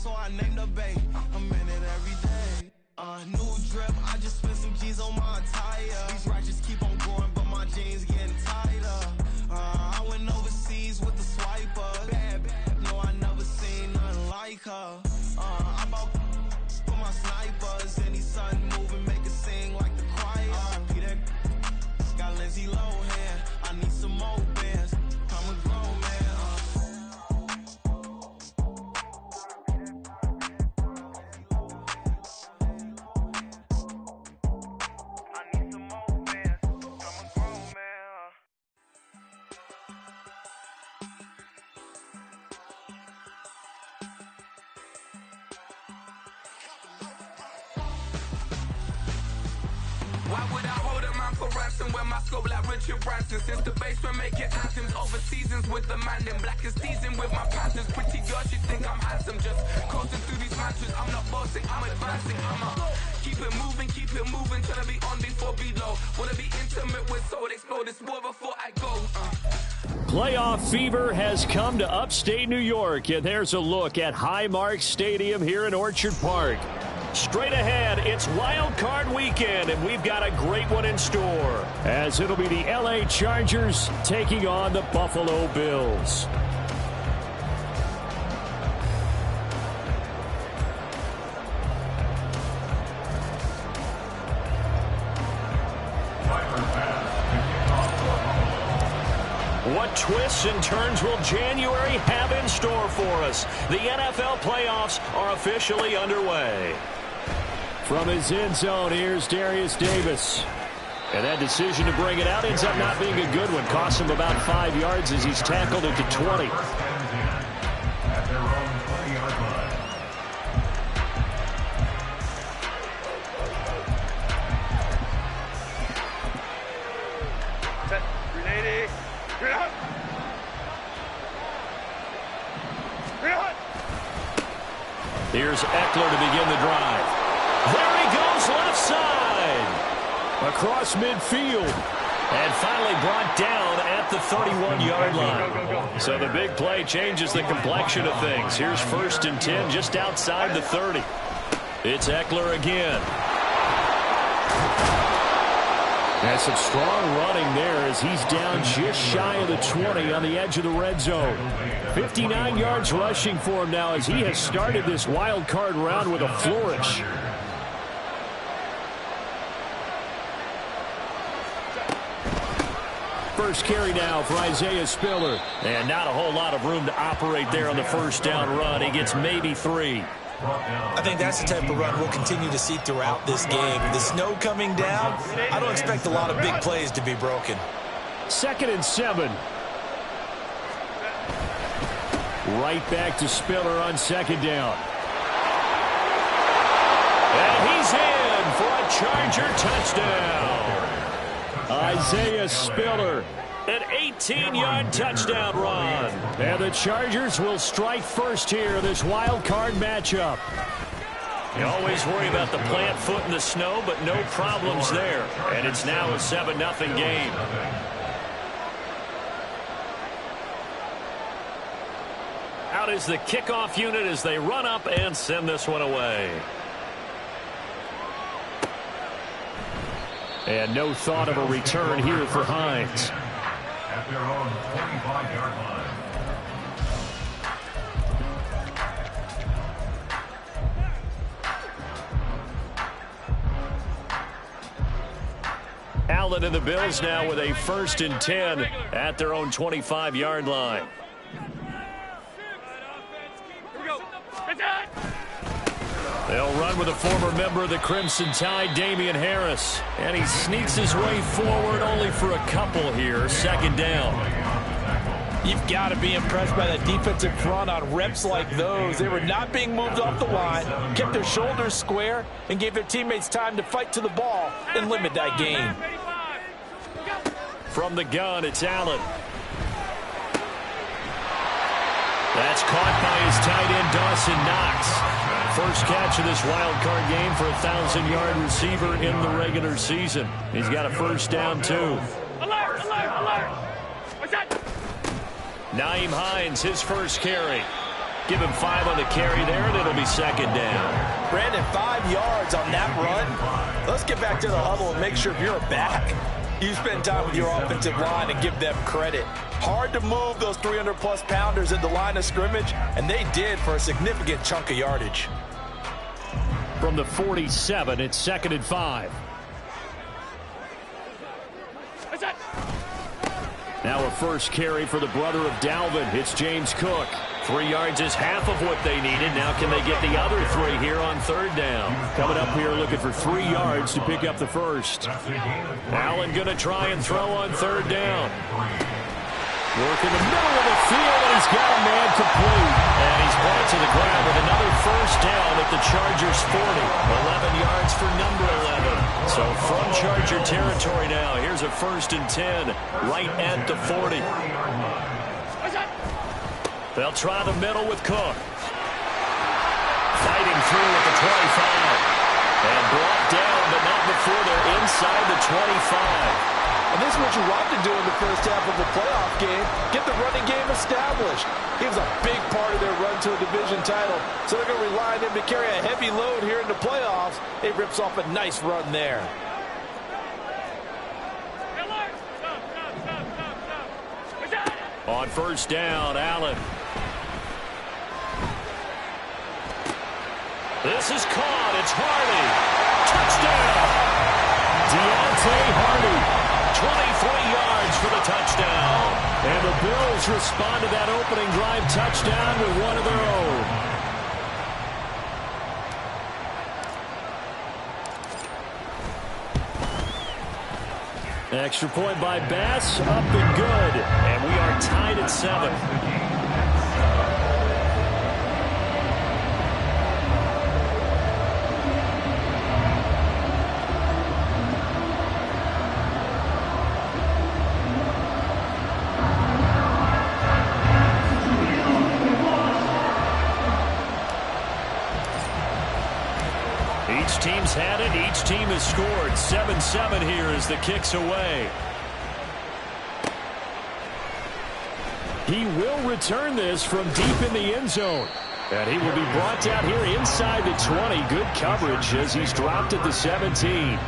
so I named a bay. I'm in it every day. New drip, I just spent some G's on my attire. These righteous keep on going, but my jeans getting tighter. I went overseas with the swiper. Bad, no, I never seen nothing like her. I bought for my snipers. Any sudden moving, make it sing like the choir. Peter got Lindsay Lohan. I need some more bands. I'm a grown man. Why would I hold a man for ransom when my scope like Richard Branson? Since the basement making anthems over seasons with the man, then black is seasoned with my panthers. Pretty girls, you think I'm handsome, just coasting through these mantras. I'm not bossing, I'm advancing. Keep it moving, tryna be on before below. Wanna be intimate with soul, explode this war before I go. Playoff fever has come to upstate New York, and there's a look at Highmark Stadium here in Orchard Park. Straight ahead, it's Wild Card weekend, and we've got a great one in store, as it'll be the LA Chargers taking on the Buffalo Bills. What twists and turns will January have in store for us? The NFL playoffs are officially underway. From his end zone, here's Darius Davis. And that decision to bring it out ends up not being a good one. Costs him about 5 yards as he's tackled at the 20. At their own 20-yard line. Set. 380. 300. 300. Here's Eckler to begin the drive. There he goes, left side. Across midfield. And finally brought down at the 31-yard line. So the big play changes the complexion of things. Here's 1st and 10 just outside the 30. It's Eckler again. That's some strong running there as he's down just shy of the 20 on the edge of the red zone. 59 yards rushing for him now as he has started this wild card round with a flourish. First carry now for Isaiah Spiller. And not a whole lot of room to operate there on the first down run. He gets maybe 3. I think that's the type of run we'll continue to see throughout this game. The snow coming down, I don't expect a lot of big plays to be broken. 2nd and 7. Right back to Spiller on 2nd down. And he's in for a Charger touchdown. Isaiah Spiller, an 18-yard touchdown run. And the Chargers will strike first here in this wild card matchup. You always worry about the plant foot in the snow, but no problems there. And it's now a 7-0 game. Out is the kickoff unit as they run up and send this one away. And no thought of a return here for Hines. At their own 45-yard line. Allen and the Bills now with a 1st and 10 at their own 25-yard line. They'll run with a former member of the Crimson Tide, Damian Harris. And he sneaks his way forward only for a couple here. 2nd down. You've got to be impressed by that defensive front on reps like those. They were not being moved off the line, kept their shoulders square, and gave their teammates time to fight to the ball and limit that gain. From the gun, it's Allen. That's caught by his tight end, Dawson Knox. First catch of this wild card game for a 1,000-yard receiver in the regular season. He's got a 1st down, too. Alert, alert, alert. What's that? Nyheim Hines, his first carry. Give him 5 on the carry there, and it'll be second down. Brandon, 5 yards on that run. Let's get back to the huddle and make sure if you're a back, you spend time with your offensive line and give them credit. Hard to move those 300-plus pounders at the line of scrimmage, and they did for a significant chunk of yardage. From the 47, it's second and 5. Now a first carry for the brother of Dalvin. It's James Cook. 3 yards is half of what they needed. Now can they get the other 3 here on third down? Coming up here looking for 3 yards to pick up the first. Allen going to try and throw on third down. Work in the middle of the field, and he's got a man complete. And he's brought to the ground with another first down at the Chargers 40. 11 yards for number 11. So from Charger territory now, here's a 1st and 10 right at the 40. They'll try the middle with Cook. Fighting through at the 25. And brought down, but not before they're inside the 25. And this is what you want to do in the first half of a playoff game. Get the running game established. He was a big part of their run to a division title. So they're going to rely on him to carry a heavy load here in the playoffs. He rips off a nice run there. On first down, Allen. This is caught. It's Hardy. Touchdown. Deontay Hardy. 23 yards for the touchdown. And the Bills respond to that opening drive touchdown with one of their own. Extra point by Bass, up and good. And we are tied at 7. Each team's had it. Each team has scored. 7-7 here as the kick's away. He will return this from deep in the end zone. And he will be brought down here inside the 20. Good coverage as he's dropped at the 17.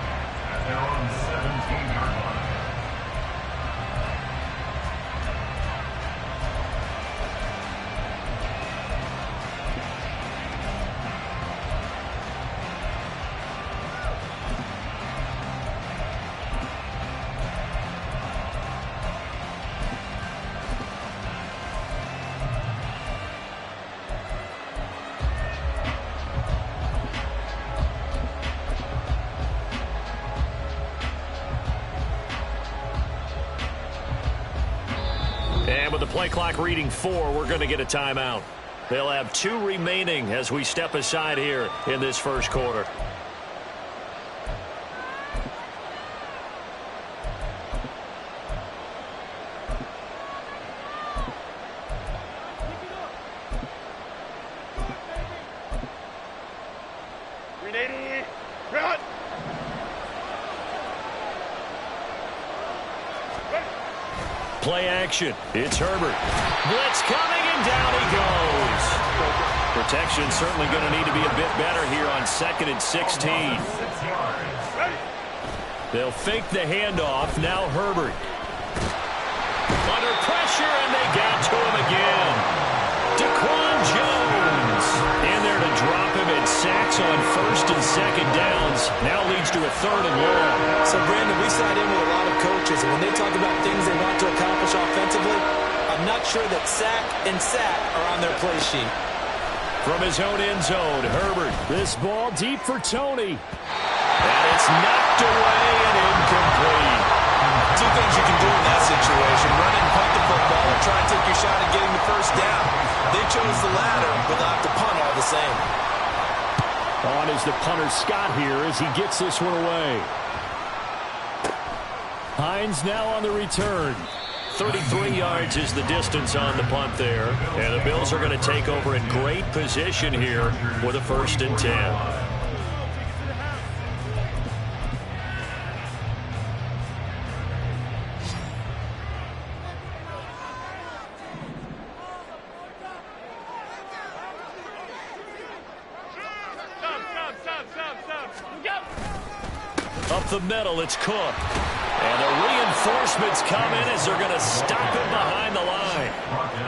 And with the play clock reading 4, we're going to get a timeout. They'll have 2 remaining as we step aside here in this first quarter. Play action. It's Herbert. Blitz coming, and down he goes. Protection certainly going to need to be a bit better here on 2nd and 16. They'll fake the handoff. Now Herbert. Under pressure, and they got to him again. Daquan Jones in there to drop him, and sacks on 1st and 2nd downs. Now leads to a 3rd and long. So, Brandon, we sat in with a lot of coaches, and when they talk about things they want to accomplish offensively, I'm not sure that sack and sack are on their play sheet. From his own end zone, Herbert. This ball deep for Tony. And it's knocked away and incomplete. 2 things you can do in that situation. Run and punt the football or try and take your shot at getting the first down. They chose the latter, but they'll have to punt all the same. On is the punter Scott here as he gets this one away. Hines now on the return. 33 yards is the distance on the punt there. And the Bills are going to take over in great position here with a 1st and 10. up the middle. It's Cook. And the reinforcements come in as they're going to stop him behind the line.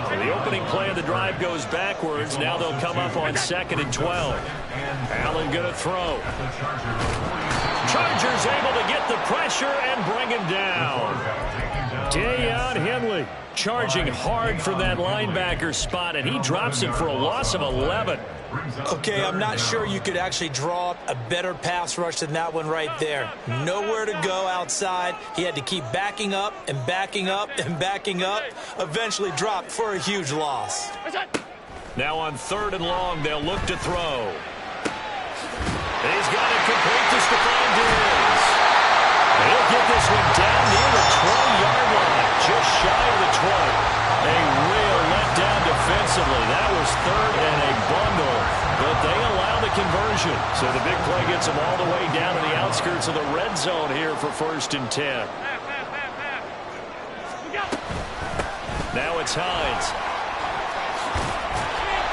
So the opening play of the drive goes backwards. Now they'll come up on 2nd and 12. Allen going to throw. Chargers able to get the pressure and bring him down. Dayon Henley charging hard from that linebacker spot, and he drops him for a loss of 11. Okay, I'm not sure you could actually draw up a better pass rush than that one right there. Nowhere to go outside. He had to keep backing up and backing up and backing up. Eventually dropped for a huge loss. Now on 3rd and long, they'll look to throw. He's got it complete to Stephon Diggs. He'll get this one down near the 20-yard line, just shy of the 20. A real letdown defensively. That was 3rd and a bundle, but they allow the conversion. So the big play gets them all the way down to the outskirts of the red zone here for 1st and 10. Now it's Hines.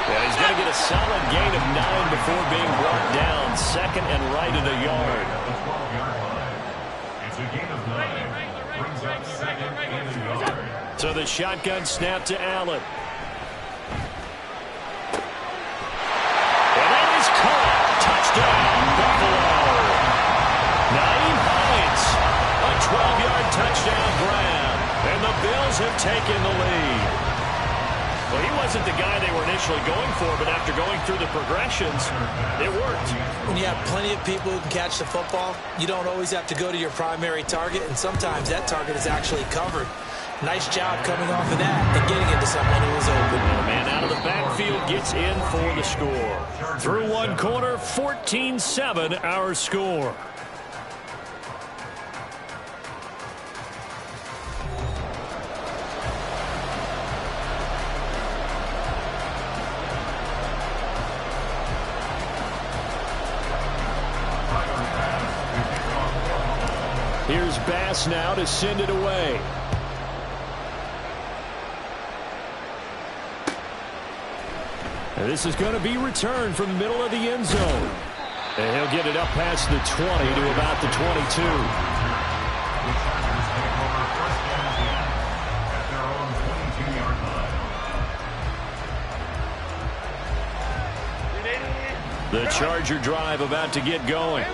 And he's going to get a solid gain of 9 before being brought down. 2nd and right at a yard. It's a gain of 9. Brings up 2nd and a yard. So the shotgun snap to Allen. And that is caught. Touchdown, Buffalo. Nyheim Hines. A 12-yard touchdown grab. And the Bills have taken the lead. Well, he wasn't the guy they were initially going for, but after going through the progressions, it worked. When you have plenty of people who can catch the football, you don't always have to go to your primary target, and sometimes that target is actually covered. Nice job coming off of that and getting it to someone who was open. And a man out of the backfield gets in for the score. Through one quarter, 14-7 our score. Here's Bass now to send it away. And this is going to be returned from the middle of the end zone. And he'll get it up past the 20 to about the 22. The Charger drive about to get going.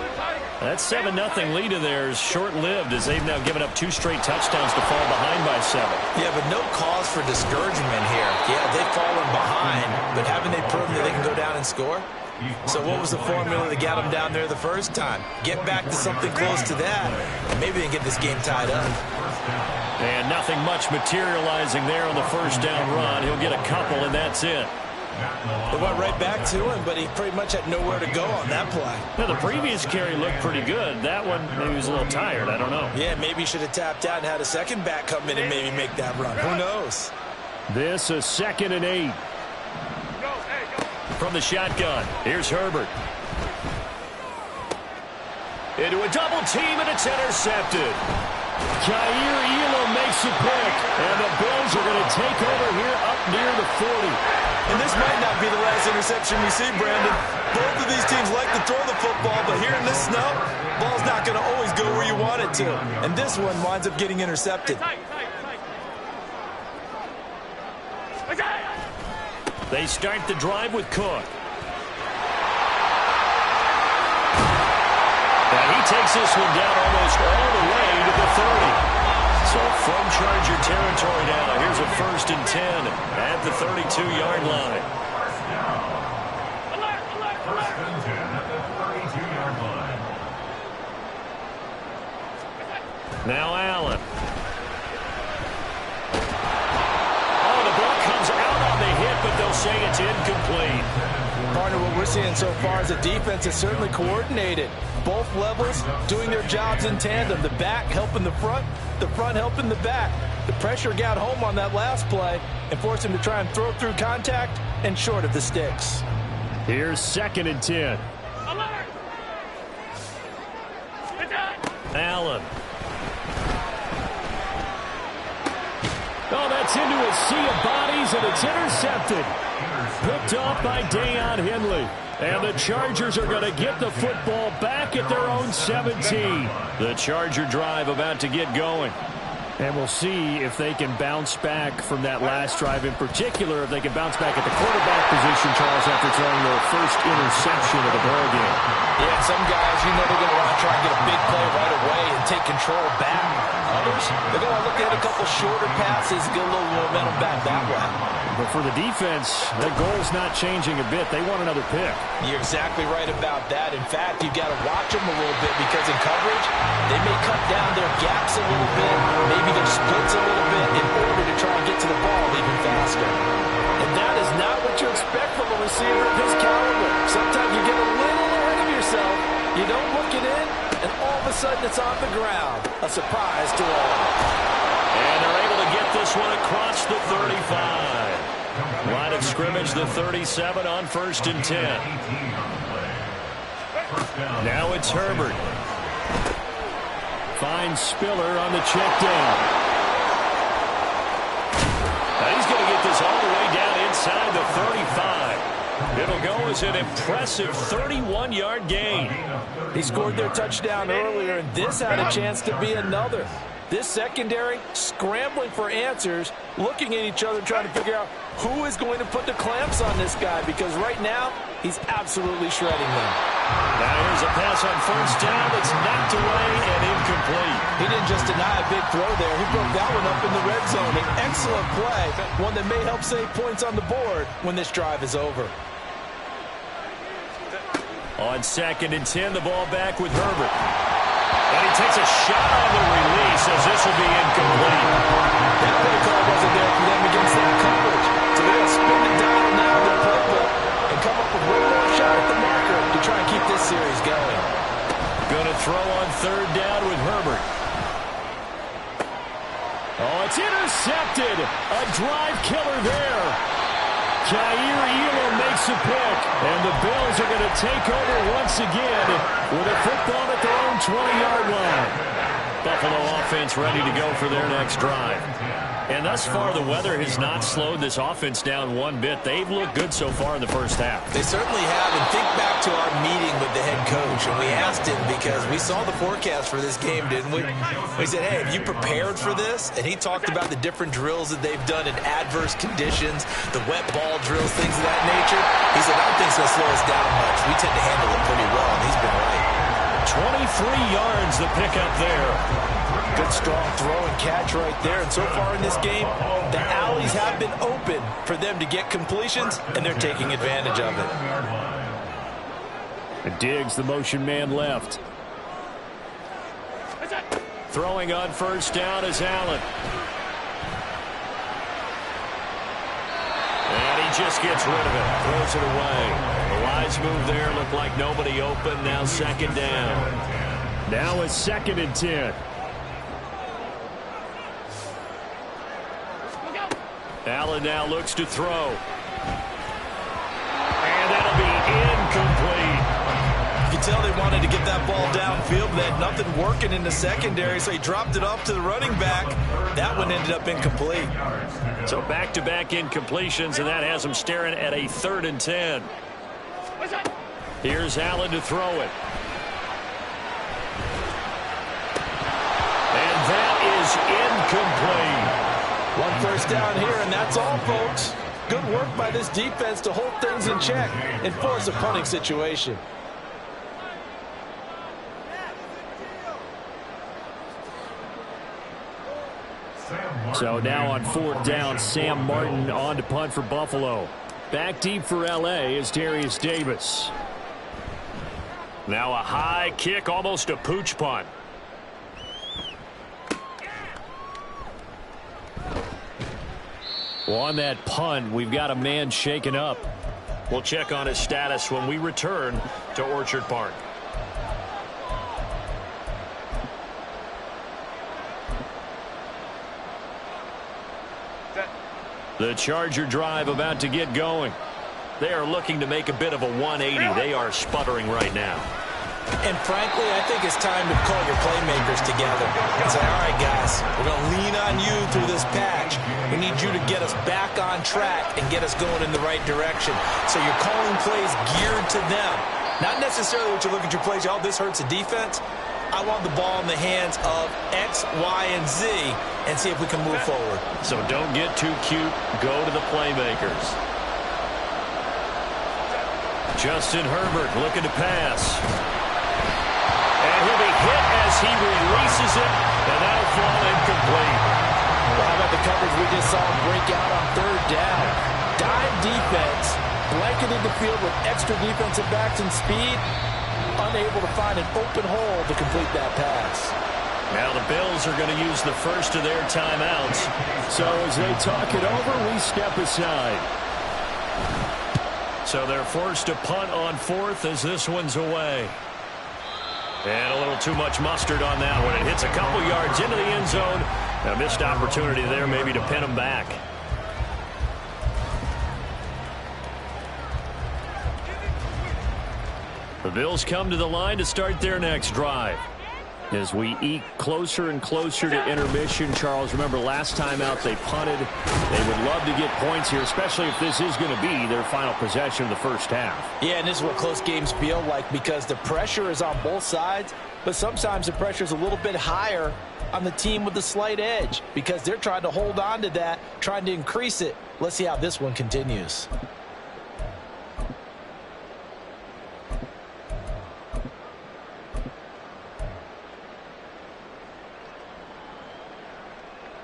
That 7-0 lead in there is short-lived as they've now given up 2 straight touchdowns to fall behind by 7. Yeah, but no cause for discouragement here. Yeah, they've fallen behind, but haven't they proven that they can go down and score? So what was the formula that got them down there the first time? Get back to something close to that, and maybe they can get this game tied up. And nothing much materializing there on the first down run. He'll get a couple, and that's it. They went right back to him, but he pretty much had nowhere to go on that play. Now, the previous carry looked pretty good. That one, maybe he was a little tired. I don't know. Yeah, maybe he should have tapped out and had a second back come in and maybe make that run. Who knows? This is 2nd and 8. From the shotgun, here's Herbert. Into a double team, and it's intercepted. Jair Elam makes a pick, and the Bills are going to take over here up near the 40. And this might not be the last interception we see, Brandon. Both of these teams like to throw the football, but here in this snow, ball's not going to always go where you want it to. And this one winds up getting intercepted. They start the drive with Cook. And he takes this one down almost all the way to the 30. So from Charger territory now, here's a 1st and 10 at the 32-yard line. First and 10 at the 32-yard line. Now Allen. Oh, the ball comes out on the hit, but they'll say it's incomplete. Partner, what we're seeing so far is the defense is certainly coordinated. Both levels doing their jobs in tandem. The back helping the front helping the back. The pressure got home on that last play and forced him to try and throw through contact and short of the sticks. Here's 2nd and 10. Allen. Oh, that's gets into a sea of bodies, and it's intercepted. Picked off by Deion Henley. And the Chargers are going to get the football back at their own 17. The Charger drive about to get going. And we'll see if they can bounce back from that last drive, in particular, if they can bounce back at the quarterback position, Charles, after throwing their first interception of the ball game. Yeah, some guys, they're going to want to try and get a big play right away and take control back. Others, they're going to look at a couple shorter passes, get a little momentum back that way. But for the defense, the goal's not changing a bit. They want another pick. You're exactly right about that. In fact, you've got to watch them a little bit because in coverage, they may cut down their gaps a little bit, maybe their splits a little bit in order to try and get to the ball even faster. And that is not what you expect from a receiver of his caliber. Sometimes you get a little ahead of yourself, you don't look it in, and all of a sudden it's on the ground. A surprise to all. And they're able to get this one across the 35. Line of scrimmage, the 37 on 1st and 10. Now it's Herbert. Finds Spiller on the check down. Now he's going to get this all the way down inside the 35. It'll go as an impressive 31-yard gain. He scored their touchdown earlier, and this had a chance to be another. This secondary scrambling for answers, looking at each other, trying to figure out who is going to put the clamps on this guy, because right now he's absolutely shredding them. Now here's a pass on 1st down that's knocked away and incomplete. He didn't just deny a big throw there. He broke that one up in the red zone. An excellent play, one that may help save points on the board when this drive is over. On 2nd and 10, the ball back with Herbert. And he takes a shot on the release as this will be incomplete. That play call wasn't there for them against that coverage. So they're going to spin the dial now in their playbook and come up with one more shot at the marker to try and keep this series going. Going to throw on 3rd down with Herbert. Oh, it's intercepted. A drive killer there. Jair Elam makes a pick, and the Bills are going to take over once again with a football at their own 20-yard line. Buffalo offense ready to go for their next drive. And thus far, the weather has not slowed this offense down one bit. They've looked good so far in the first half. They certainly have. And think back to our meeting with the head coach, and we asked him because we saw the forecast for this game, didn't we? We said, hey, have you prepared for this? And he talked about the different drills that they've done in adverse conditions, the wet ball drills, things of that nature. He said, I don't think it's going to slow us down much. We tend to handle it pretty well, and he's been right. 23 yards the pickup there. Good strong throw and catch right there. And so far in this game, the alleys have been open for them to get completions, and they're taking advantage of it. And Diggs, the motion man left. Throwing on 1st down is Allen. And he just gets rid of it. Throws it away. The wise move there. Looked like nobody open. Now 2nd down. Now it's 2nd and 10. Allen now looks to throw. And that'll be incomplete. You can tell they wanted to get that ball downfield, but they had nothing working in the secondary, so he dropped it off to the running back. That one ended up incomplete. So back-to-back incompletions, and that has him staring at a 3rd and 10. Here's Allen to throw it. And that is incomplete. 1 first down here, and that's all, folks. Good work by this defense to hold things in check and force a punting situation. So now on 4th down, Sam Martin on to punt for Buffalo. Back deep for L.A. is Darius Davis. Now a high kick, almost a pooch punt. Well, on that punt, we've got a man shaken up. We'll check on his status when we return to Orchard Park. The Charger drive about to get going. They are looking to make a bit of a 180. They are sputtering right now. And frankly, I think it's time to call your playmakers together and say, all right, guys, we're going to lean on you through this patch. We need you to get us back on track and get us going in the right direction. So you're calling plays geared to them. Not necessarily what you look at your plays, oh, this hurts the defense. I want the ball in the hands of X, Y, and Z and see if we can move forward. So don't get too cute. Go to the playmakers. Justin Herbert looking to pass. And he'll be hit as he releases it, and that'll fall incomplete. Well, how about the coverage we just saw break out on third down? Dime defense, blanketed the field with extra defensive backs and speed, unable to find an open hole to complete that pass. Now the Bills are going to use the first of their timeouts. So as they talk it over, we step aside. So they're forced to punt on fourth as this one's away. And a little too much mustard on that one. It hits a couple yards into the end zone. A missed opportunity there maybe to pin them back. The Bills come to the line to start their next drive. As we eke closer and closer to intermission, Charles, remember last time out they punted. They would love to get points here, especially if this is going to be their final possession of the first half. Yeah, and this is what close games feel like because the pressure is on both sides, but sometimes the pressure is a little bit higher on the team with the slight edge because they're trying to hold on to that, trying to increase it. Let's see how this one continues.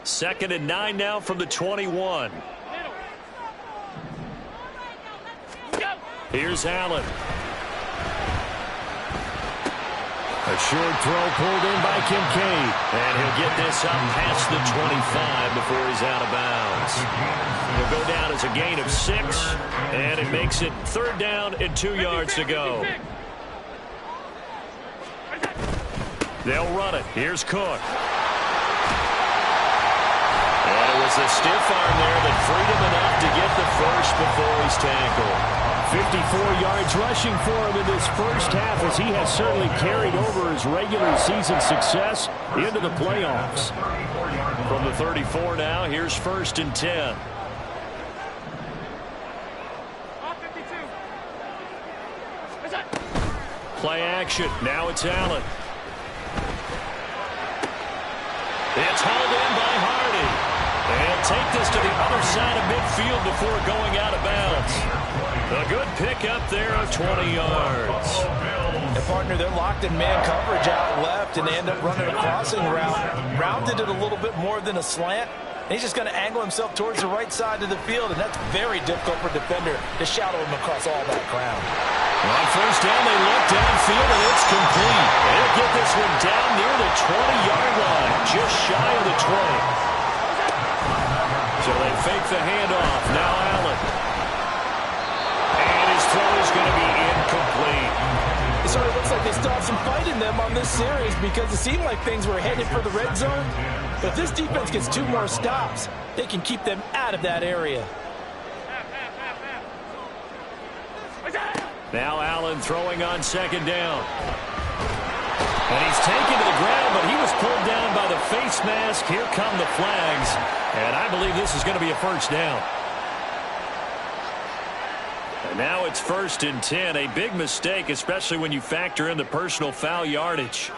Second and 9 now from the 21. Here's Allen. A short throw pulled in by Kincaid. And he'll get this up past the 25 before he's out of bounds. He'll go down as a gain of 6. And it makes it third down and 2 yards to go. They'll run it. Here's Cook. And it was a stiff arm there that freed him enough to get the first before he's tackled. 54 yards rushing for him in this first half as he has certainly carried over his regular season success into the playoffs. From the 34 now, here's first and 10. Play action. Now it's Allen. It's hauled in by Hardy. And take this to the other side of midfield before going out of bounds. A good pickup there of 20 yards. And partner, they're locked in man coverage out left, and they end up running a crossing route. Rounded it a little bit more than a slant. And he's just going to angle himself towards the right side of the field, and that's very difficult for a defender to shadow him across all that ground. On first down, they look downfield, and it's complete. They'll get this one down near the 20-yard line, just shy of the 20. So they fake the handoff. Now Allen. And his throw is going to be incomplete. It sort of looks like they still have some fight in them on this series because it seemed like things were headed for the red zone. But if this defense gets 2 more stops, they can keep them out of that area. Now Allen throwing on second down. And he's taken to the ground, but he was pulled down by the face mask. Here come the flags. And I believe this is going to be a first down. And now it's first and 10. A big mistake, especially when you factor in the personal foul yardage.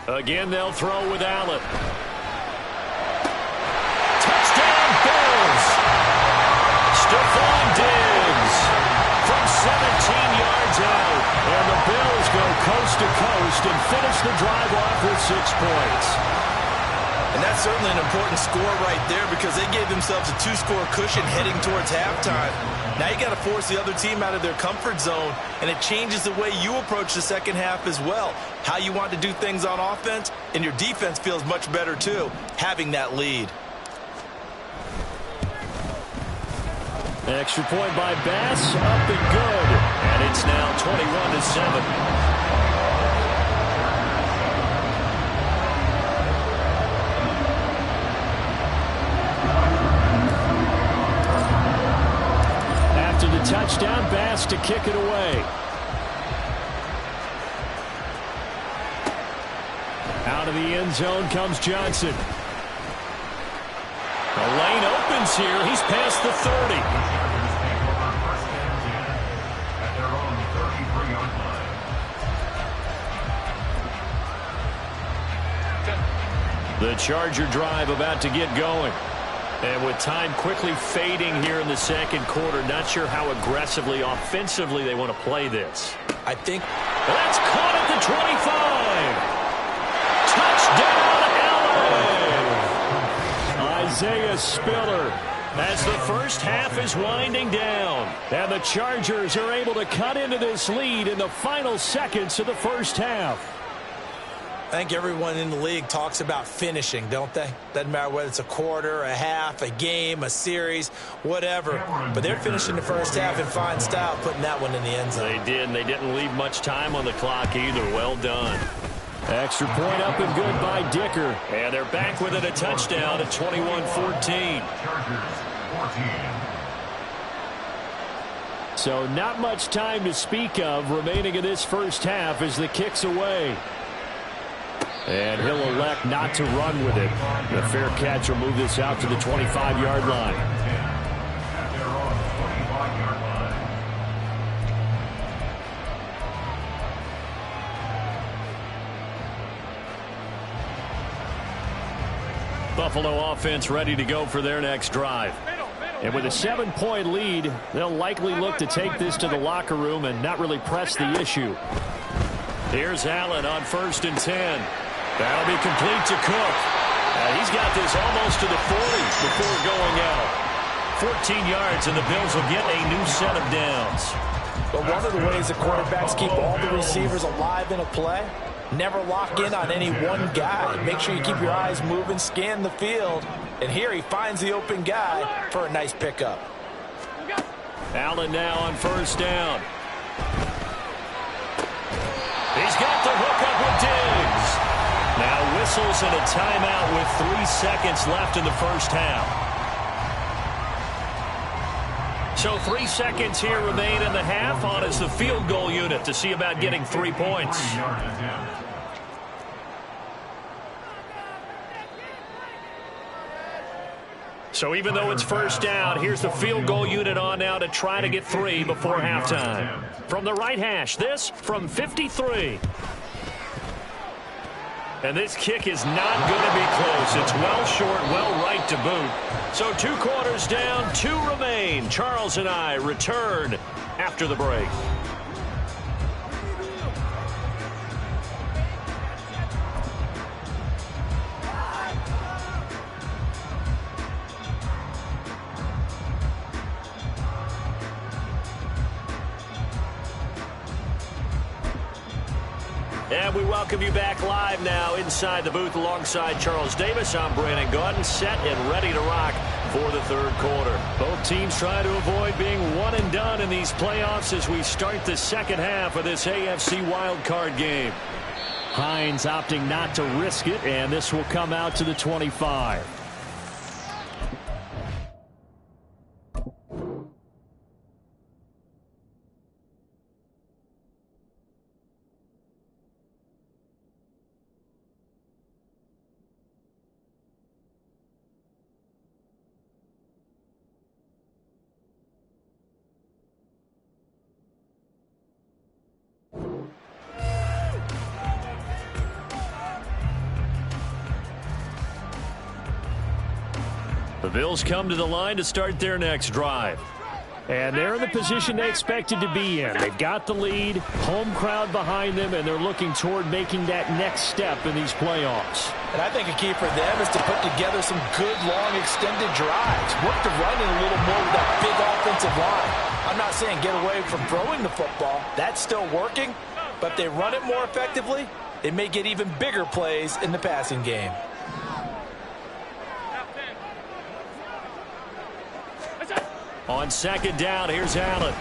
Again, they'll throw with Allen. Touchdown, Bills! Stephon Diggs from 17 yards out. And the Bills go coast to coast and finish the drive off with 6 points. And that's certainly an important score right there because they gave themselves a 2-score cushion heading towards halftime. Now you got to force the other team out of their comfort zone, and it changes the way you approach the second half as well. How you want to do things on offense, and your defense feels much better too, having that lead. Extra point by Bass, up and good. And it's now 21-7. Touchdown, Bass to kick it away. Out of the end zone comes Johnson. The lane opens here. He's past the 30. At their own 33-yard line. The Charger drive about to get going. And with time quickly fading here in the second quarter, not sure how aggressively, offensively they want to play this. I think that's caught at the 25. Touchdown, LA! Isaiah Spiller as the first half is winding down. And the Chargers are able to cut into this lead in the final seconds of the first half. I think everyone in the league talks about finishing, don't they? Doesn't matter whether it's a quarter, a half, a game, a series, whatever. But they're finishing the first half in fine style, putting that one in the end zone. They did, and they didn't leave much time on the clock either. Well done. Extra point up and good by Dicker. And they're back with it, a touchdown at 21-14. So not much time to speak of remaining in this first half as the kick's away. And he'll elect not to run with it. The fair catch will move this out to the 25-yard line. Buffalo offense ready to go for their next drive. And with a 7-point lead, they'll likely look to take this to the locker room and not really press the issue. Here's Allen on 1st and 10. That'll be complete to Cook. He's got this almost to the 40 before going out. 14 yards, and the Bills will get a new set of downs. But one of the ways the quarterbacks keep all the receivers alive in a play, never lock in on any one guy. Make sure you keep your eyes moving, scan the field. And here he finds the open guy for a nice pickup. Allen now on 1st down. He's got the hook up with Diggs. Now whistles and a timeout with 3 seconds left in the first half. So 3 seconds here remain in the half on as the field goal unit to see about getting 3 points. So even though it's first down, here's the field goal unit on now to try to get 3 before halftime. From the right hash, this from 53. And this kick is not going to be close. It's well short, well right to boot. So 2 quarters down, 2 remain. Charles and I return after the break. And we welcome you back live now inside the booth alongside Charles Davis. I'm Brandon Gaudin, set and ready to rock for the third quarter. Both teams try to avoid being one and done in these playoffs as we start the second half of this AFC wildcard game. Hines opting not to risk it, and this will come out to the 25. The Bills come to the line to start their next drive. And they're in the position they expected to be in. They've got the lead, home crowd behind them, and they're looking toward making that next step in these playoffs. And I think a key for them is to put together some good, long, extended drives. Work the running a little more with that big offensive line. I'm not saying get away from throwing the football. That's still working. But if they run it more effectively, they may get even bigger plays in the passing game. On second down, here's Allen.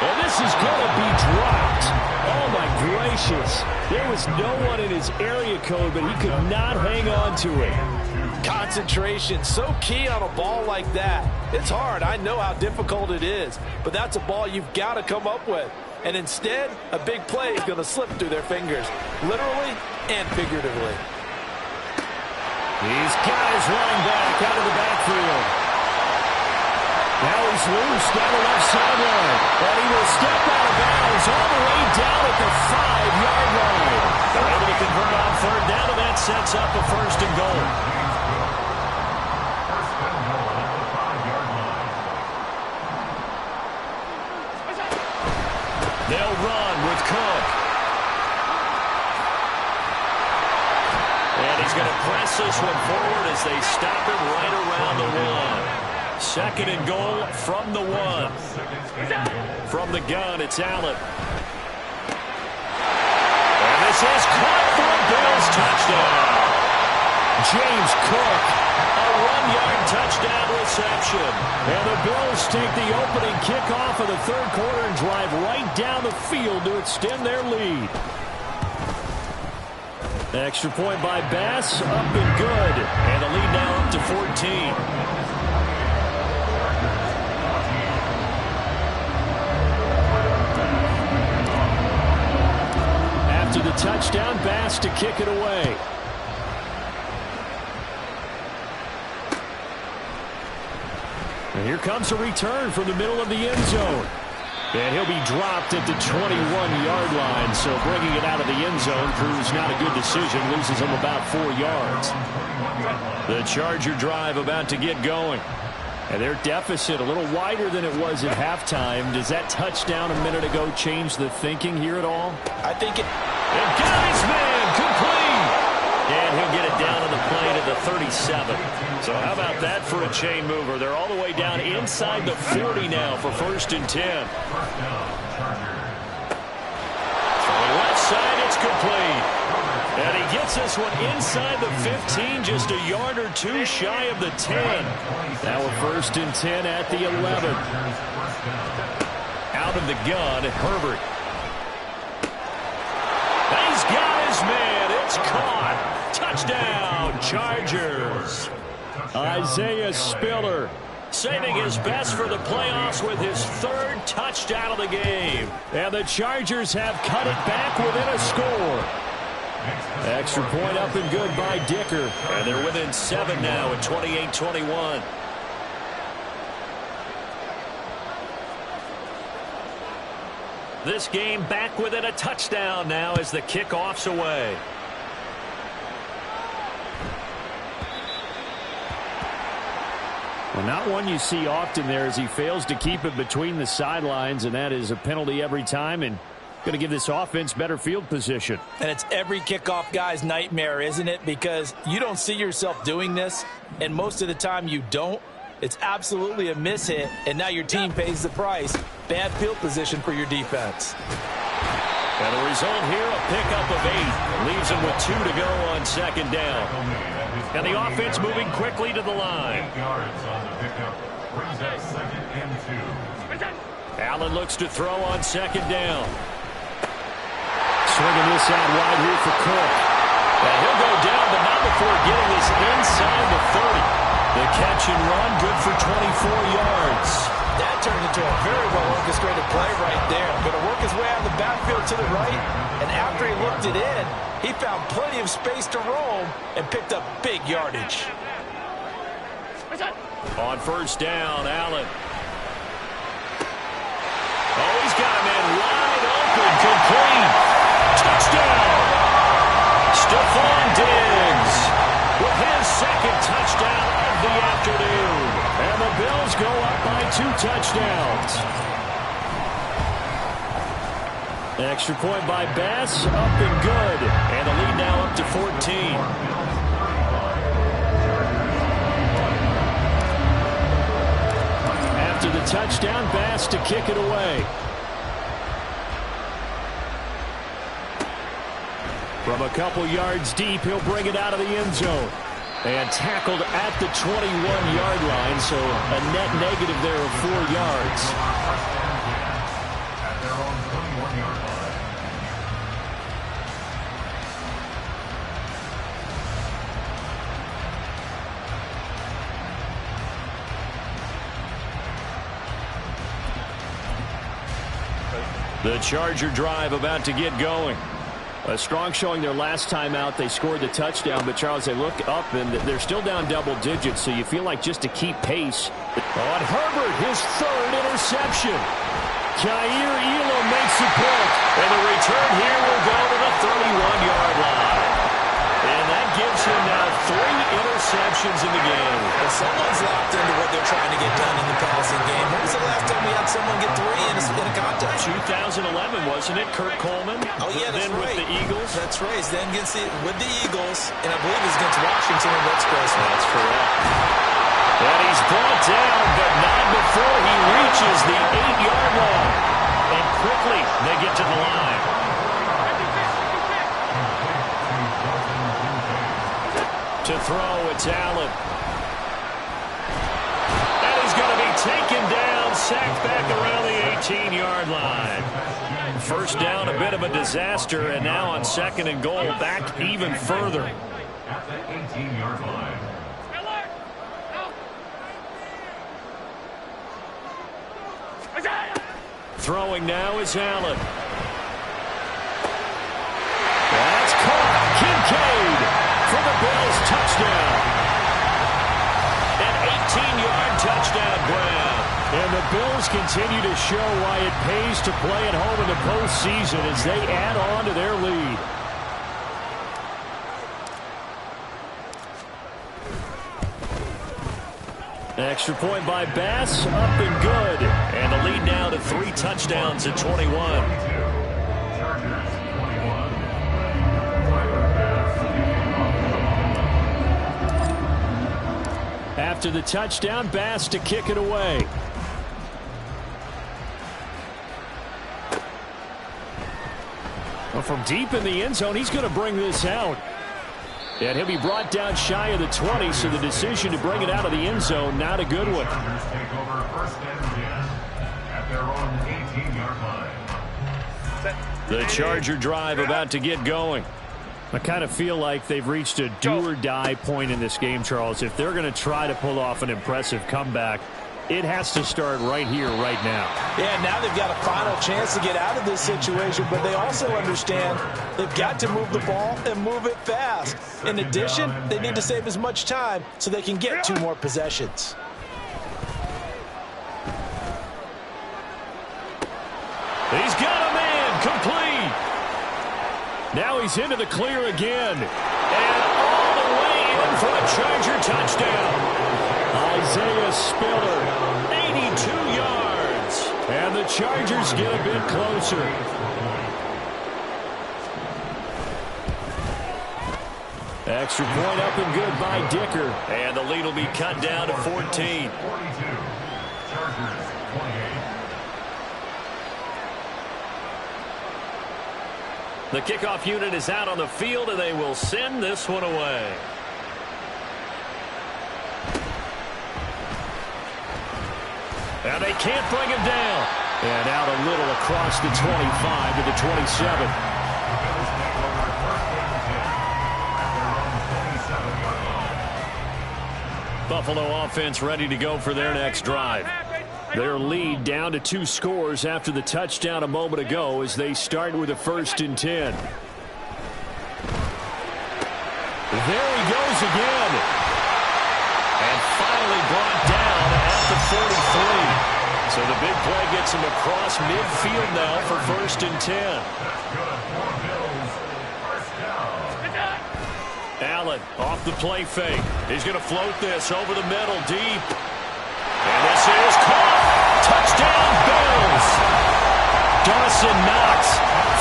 And this is going to be dropped. Oh, my gracious. There was no one in his area code, but he could not hang on to it. Concentration, so key on a ball like that. It's hard. I know how difficult it is, but that's a ball you've got to come up with. And instead, a big play is going to slip through their fingers, literally and figuratively. He's got his running back out of the backfield. Now he's loose down the left sideline. And he will step out of bounds all the way down at the 5-yard line. They're able to convert on third down, and that sets up a first and goal. They'll run with Cook. And he's going to press this one forward as they stop him right around the 1. Second and goal from the 1. From the gun, it's Allen. And this is caught for a Bills touchdown. James Cook, a 1-yard touchdown reception. And the Bills take the opening kickoff of the third quarter and drive right down the field to extend their lead. Extra point by Bass, up and good. And the lead now up to 14. After the touchdown, Bass to kick it away. And here comes a return from the middle of the end zone. And he'll be dropped at the 21-yard line. So bringing it out of the end zone proves not a good decision. Loses him about 4 yards. The Charger drive about to get going. And their deficit a little wider than it was at halftime. Does that touchdown a minute ago change the thinking here at all? I think it... And got his man complete. And he'll get it down on the play to the 37. So how about that for a chain mover? They're all the way down inside the 40 now for first and 10. From the left side, it's complete. And he gets this one inside the 15, just a yard or two shy of the 10. Now a first and 10 at the 11. Out of the gun, Herbert. He's got his man. It's caught. Touchdown, Chargers. Isaiah Spiller saving his best for the playoffs with his third touchdown of the game. And the Chargers have cut it back within a score. Extra point up and good by Dicker. And they're within 7 now at 28-21. This game back within a touchdown now as the kickoff's away. Well, not one you see often there as he fails to keep it between the sidelines, and that is a penalty every time and going to give this offense better field position. And it's every kickoff guy's nightmare, isn't it? Because you don't see yourself doing this, and most of the time you don't. It's absolutely a mishit, and now your team pays the price. Bad field position for your defense. And the result here, a pickup of 8. Leaves him with 2 to go on second down. And the offense moving quickly to the line. Allen looks to throw on second down. Swinging this out wide here for Cook. And he'll go down, but not before getting this inside the 30. The catch and run, good for 24 yards. That turned into a very well-orchestrated play right there. Going to work his way out of the backfield to the right, and after he looked it in, he found plenty of space to roam and picked up big yardage. On first down, Allen. Oh, he's got a man wide open, complete. Touchdown! Stephon Diggs with his second touchdown of the afternoon. And the Bills go up by 2 touchdowns. Extra point by Bass, up and good. And the lead now up to 14. After the touchdown, Bass to kick it away. From a couple yards deep, he'll bring it out of the end zone. And tackled at the 21-yard line, so a net negative there of 4 yards. At their own 21-yard line. The Charger drive about to get going. A strong showing their last time out. They scored the touchdown, but Charles, they look up and they're still down double digits, so you feel like just to keep pace. On Herbert, his third interception. Kaiir Elam makes the pick, and the return here will go to the 31-yard line. And that gives him now 3 interceptions in the game. Well, someone's locked into what they're trying to get done in the passing game. When was the last time we had someone get 3 in a contest? 2011, wasn't it? Kurt Coleman. Oh, yeah, that's then right. With the Eagles. That's right. Then with the Eagles, and I believe it's against Washington and Rex Grossman. That's correct. And he's brought down, but not before he reaches the 8-yard line. And quickly, they get to the line. To throw, it's Allen. And he's going to be taken down, sacked back around the 18-yard line. First down, a bit of a disaster, and now on 2nd and goal, back even further. At the 18-yard line. Throwing now is Allen. That's caught. Kincaid for the Bills touchdown. An 18-yard touchdown grab. And the Bills continue to show why it pays to play at home in the postseason as they add on to their lead. Extra point by Bass, up and good. And the lead now to 3 touchdowns at 21. After the touchdown, Bass to kick it away. Well, from deep in the end zone, he's going to bring this out. And he'll be brought down shy of the 20, so the decision to bring it out of the end zone, not a good one. Take over 1st and 10 at their own 18-yard line. The Charger drive about to get going. I kind of feel like they've reached a do-or-die point in this game, Charles. If they're going to try to pull off an impressive comeback, it has to start right here, right now. Yeah, now they've got a final chance to get out of this situation, but they also understand they've got to move the ball and move it fast. In addition, they need to save as much time so they can get 2 more possessions. He's got a man complete. Now he's into the clear again. And all the way in for a Charger touchdown. Isaiah Spiller, 82 yards. And the Chargers get a bit closer. Extra point up and good by Dicker. And the lead will be cut down to 14. 42. Chargers 28. The kickoff unit is out on the field, and they will send this one away. And they can't bring him down. And out a little across the 25 to the 27. Buffalo offense ready to go for their next drive. Their lead down to 2 scores after the touchdown a moment ago as they start with a 1st and 10. There he goes again. And finally brought down at the 43. So the big play gets him across midfield now for 1st and 10. Allen off the play fake. He's going to float this over the middle deep. And this is caught. Touchdown Bills. Dawson Knox,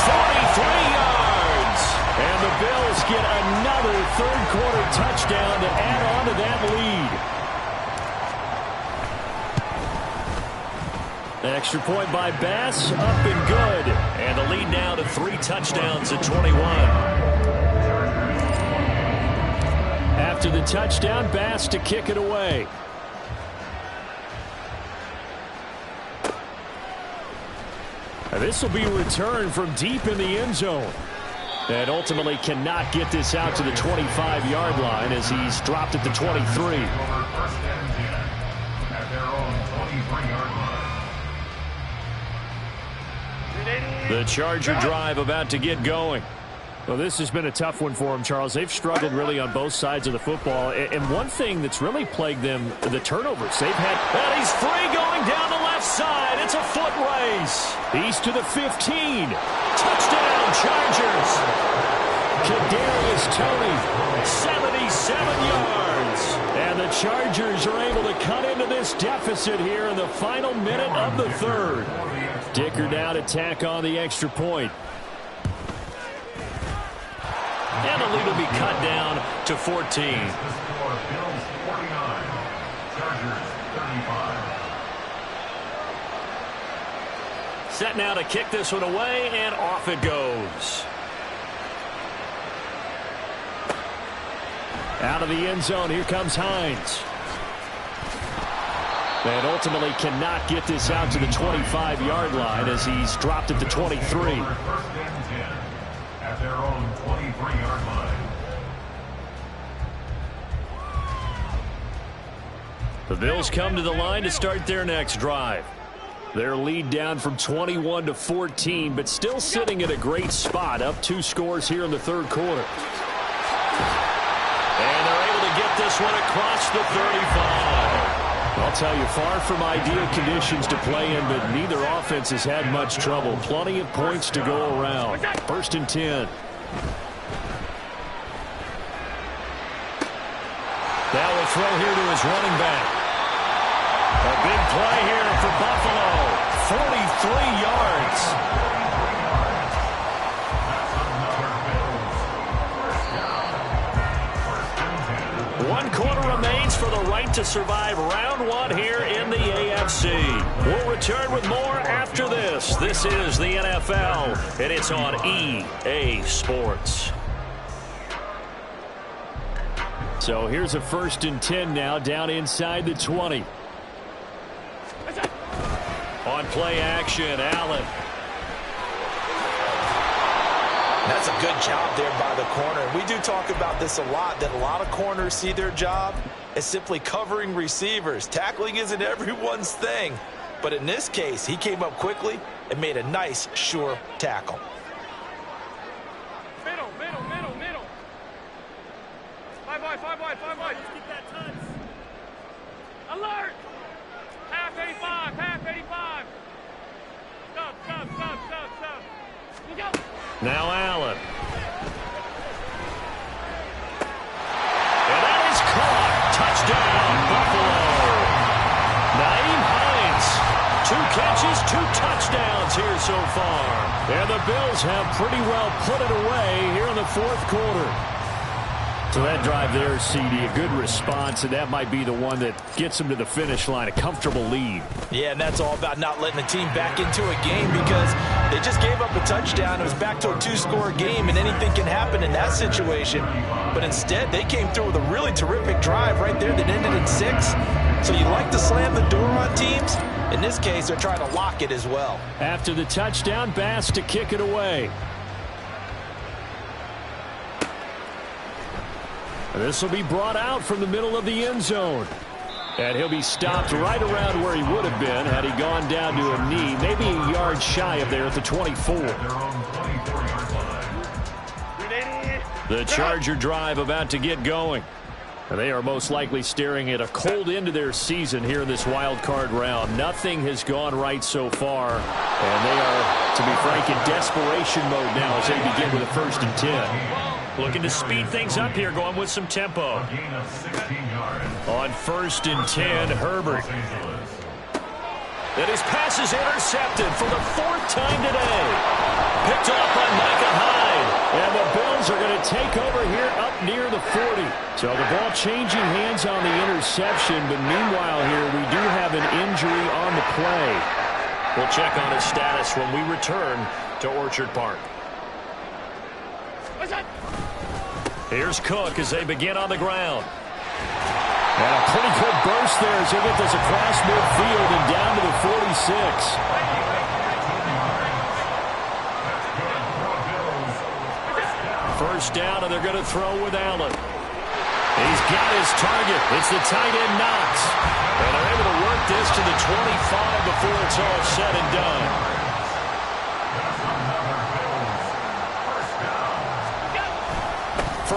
43 yards. And the Bills get another 3rd quarter touchdown to add on to that lead. Extra point by Bass, up and good. And the lead now to 3 touchdowns at 21. After the touchdown, Bass to kick it away. And this will be returned from deep in the end zone. And ultimately cannot get this out to the 25-yard line as he's dropped at the 23. 1st and 10 at their own 23-yard line. The Charger drive about to get going. Well, this has been a tough one for them, Charles. They've struggled really on both sides of the football. And one thing that's really plagued them, the turnovers. They've had, and he's free going down the left side. It's a foot race. He's to the 15. Touchdown, Chargers. Kadarius Toney, 77 yards. And the Chargers are able to cut into this deficit here in the final minute of the third. Dicker down to tack on the extra point. And the lead will be cut down to 14. Bills 49, Chargers 35. Set now to kick this one away, and off it goes. Out of the end zone, here comes Hines. And ultimately cannot get this out to the 25-yard line as he's dropped at the 23. First and 10 at their own 23-yard line. The Bills come to the line to start their next drive. Their lead down from 21 to 14, but still sitting at a great spot, up 2 scores here in the third quarter. And they're able to get this one across the 35. I'll tell you, far from ideal conditions to play in, but neither offense has had much trouble. Plenty of points to go around. First and 10. Now will throw here to his running back. A big play here for Buffalo. 43 yards. 1 quarter remains for the right to survive round 1 here in the AFC. We'll return with more after this. This is the NFL, and it's on EA Sports. So here's a first and 10 now, down inside the 20. On play action, Allen. That's a good job there by the corner. We do talk about this a lot, that a lot of corners see their job as simply covering receivers. Tackling isn't everyone's thing. But in this case, he came up quickly and made a nice, sure tackle. Middle. 5 wide. Keep that touch. Alert! Half 85. Stop. Go. Now Allen. And that is caught. Touchdown, Buffalo. Nyheim Hines. 2 catches, 2 touchdowns here so far. And the Bills have pretty well put it away here in the fourth quarter. So that drive there, CD, a good response, and that might be the one that gets them to the finish line, a comfortable lead. Yeah, and that's all about not letting the team back into a game because they just gave up a touchdown. It was back to a 2-score game, and anything can happen in that situation. But instead, they came through with a really terrific drive right there that ended in 6. So you like to slam the door on teams. In this case, they're trying to lock it as well. After the touchdown, Bass to kick it away. This will be brought out from the middle of the end zone. And he'll be stopped right around where he would have been had he gone down to a knee, maybe a yard shy of there at the 24. The Charger drive about to get going. And they are most likely staring at a cold end to their season here in this wild card round. Nothing has gone right so far. And they are, to be frank, in desperation mode now as they begin with a first and 10. Looking to speed things up here, going with some tempo. On first and 10, Herbert. And his pass is intercepted for the 4th time today. Picked off by Micah Hyde. And the Bills are going to take over here up near the 40. So the ball changing hands on the interception. But meanwhile here, we do have an injury on the play. We'll check on his status when we return to Orchard Park. Here's Cook as they begin on the ground. And a pretty good burst there as they get this across midfield and down to the 46. First down, and they're going to throw with Allen. He's got his target. It's the tight end Knox. And they're able to work this to the 25 before it's all said and done.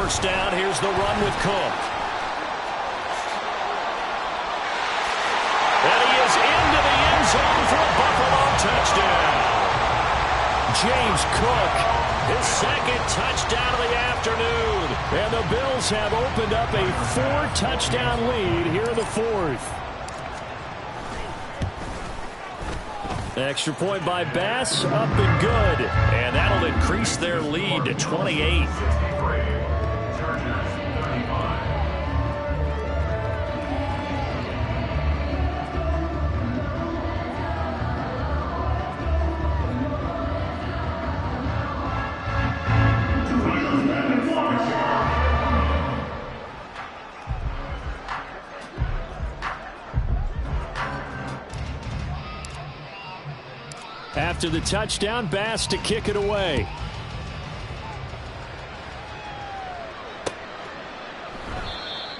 first down. Here's the run with Cook. And he is into the end zone for a Buffalo touchdown. James Cook, his second touchdown of the afternoon. And the Bills have opened up a 4-touchdown lead here in the fourth. Extra point by Bass, up and good. And that'll increase their lead to 28. After the touchdown, Bass to kick it away.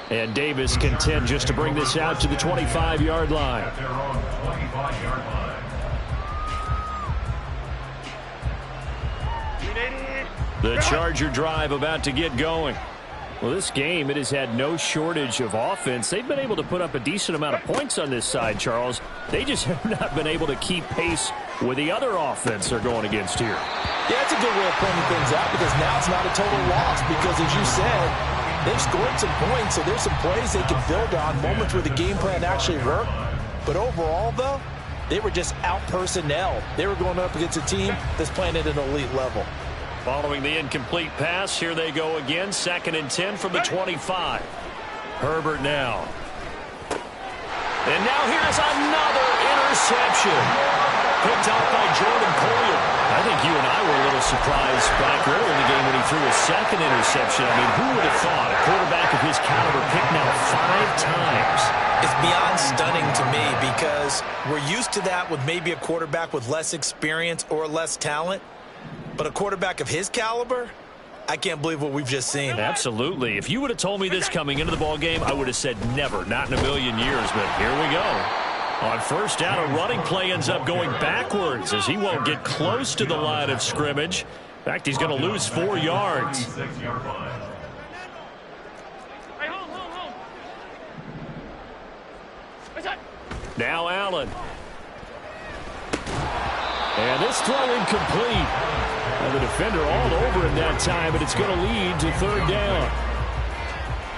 And Davis content just to bring this out to the 25-yard line. At their own 25-yard line. The Charger drive about to get going. Well, this game, it has had no shortage of offense. They've been able to put up a decent amount of points on this side, Charles. They just have not been able to keep pace with the other offense they're going against here. Yeah, it's a good way of pointing things out because now it's not a total loss because, as you said, they've scored some points, so there's some plays they can build on, moments where the game plan actually worked. But overall, though, they were just out-personnel. They were going up against a team that's playing at an elite level. Following the incomplete pass, here they go again. 2nd and 10 from the 25. Herbert now. And now here's another interception. Picked off by Jordan Collier. I think you and I were a little surprised back early in the game when he threw a second interception. I mean, who would have thought a quarterback of his caliber picked now 5 times? It's beyond stunning to me because we're used to that with maybe a quarterback with less experience or less talent. But a quarterback of his caliber, I can't believe what we've just seen. Absolutely. If you would have told me this coming into the ballgame, I would have said never, not in a million years. But here we go. On first down, a running play ends up going backwards as he won't get close to the line of scrimmage. In fact, he's going to lose 4 yards. Now Allen. And this throw incomplete. And the defender all over him that time, but it's going to lead to 3rd down.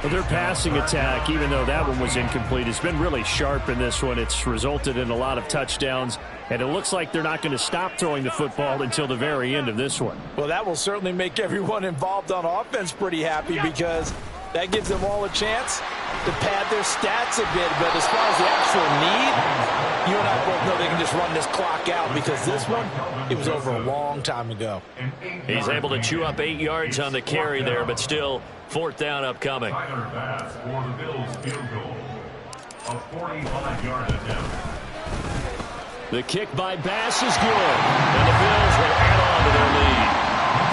But their passing attack, even though that one was incomplete, has been really sharp in this one. It's resulted in a lot of touchdowns, and it looks like they're not going to stop throwing the football until the very end of this one. Well, that will certainly make everyone involved on offense pretty happy because that gives them all a chance to pad their stats a bit. But as far as the actual need, you and I both know they can just run this clock out because this one, it was over a long time ago. He's able to chew up 8 yards on the carry there, but still 4th down upcoming. Tyler Bass for the Bills field goal. A 45-yard attempt. The kick by Bass is good, and the Bills will add on to their lead.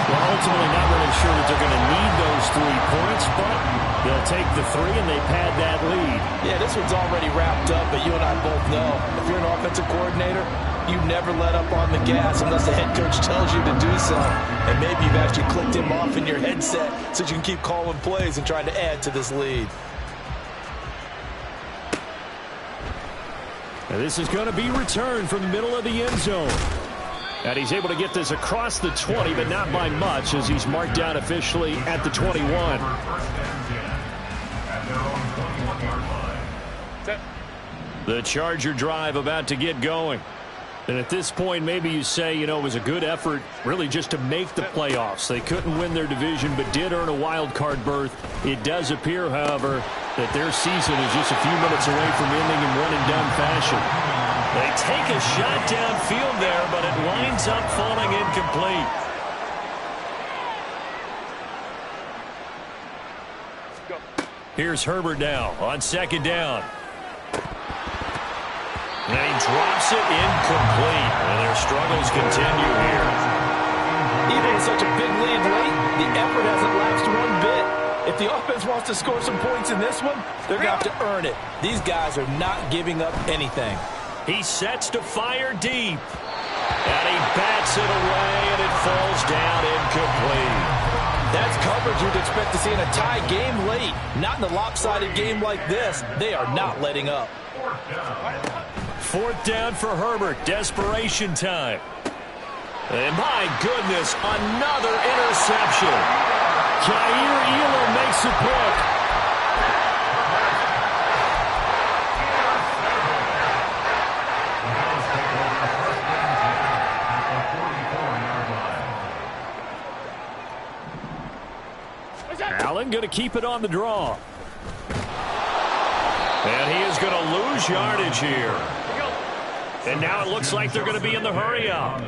Well, ultimately not really sure that they're going to need those 3 points, but they'll take the 3 and they pad that lead. Yeah, this one's already wrapped up, but you and I both know if you're an offensive coordinator, you never let up on the gas unless the head coach tells you to do so. And maybe you've actually clicked him off in your headset so you can keep calling plays and trying to add to this lead. And this is going to be returned from the middle of the end zone. And he's able to get this across the 20, but not by much as he's marked down officially at the 21. The Charger drive about to get going. And at this point, maybe you say, you know, it was a good effort really just to make the playoffs. They couldn't win their division, but did earn a wild card berth. It does appear, however, that their season is just a few minutes away from ending in one-and-done fashion. They take a shot downfield there, but it winds up falling incomplete. Here's Herbert now on 2nd down. And he drops it incomplete. And their struggles continue here. Even with such a big lead late, the effort hasn't lapsed one bit. If the offense wants to score some points in this one, they're going to have to earn it. These guys are not giving up anything. He sets to fire deep. And he bats it away, and it falls down incomplete. That's coverage. coverage you'd expect to see in a tie game late. Not in a lopsided game like this. They are not letting up. Fourth down for Herbert. Desperation time. And my goodness, another interception. Jair Elam makes a pick. Allen going to keep it on the draw. And he is going to lose yardage here. And now it looks like they're going to be in the hurry up.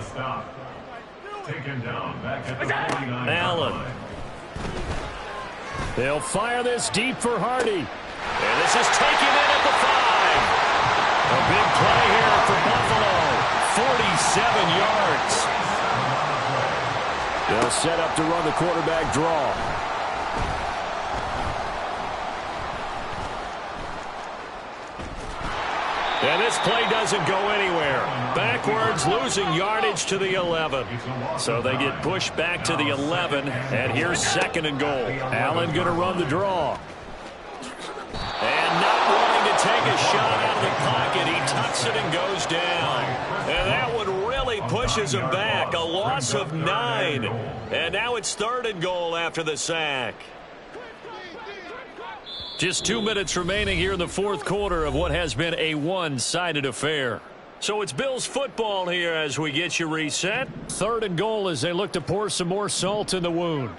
Allen. They'll fire this deep for Hardy. And this is taken in at the 5. A big play here for Buffalo. 47 yards. They'll set up to run the quarterback draw. And this play doesn't go anywhere. Backwards, losing yardage to the 11. So they get pushed back to the 11. And here's 2nd and goal. Allen going to run the draw. And not wanting to take a shot out of the pocket. He tucks it and goes down. And that one really pushes him back. A loss of 9. And now it's 3rd and goal after the sack. Just 2 minutes remaining here in the 4th quarter of what has been a one-sided affair. So it's Bills football here as we get you reset. 3rd and goal as they look to pour some more salt in the wound.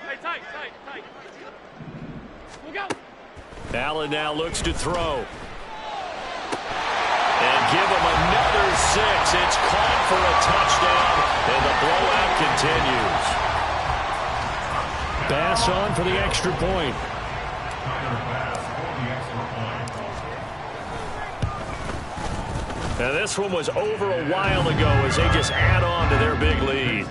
Hey, tight. We'll go. Allen now looks to throw. And give him another 6. It's caught for a touchdown, and the blowout continues. Bass on for the extra point. Now this one was over a while ago as they just add on to their big lead.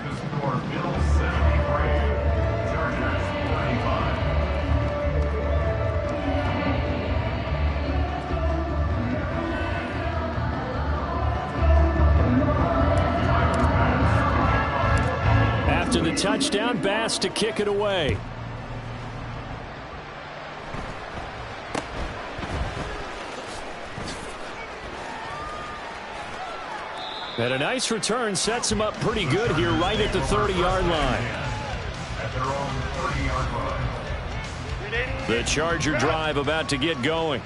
After the touchdown, Bass to kick it away. And a nice return sets him up pretty good here right at the 30-yard line. At their own 30-yard line. The Charger drive about to get going.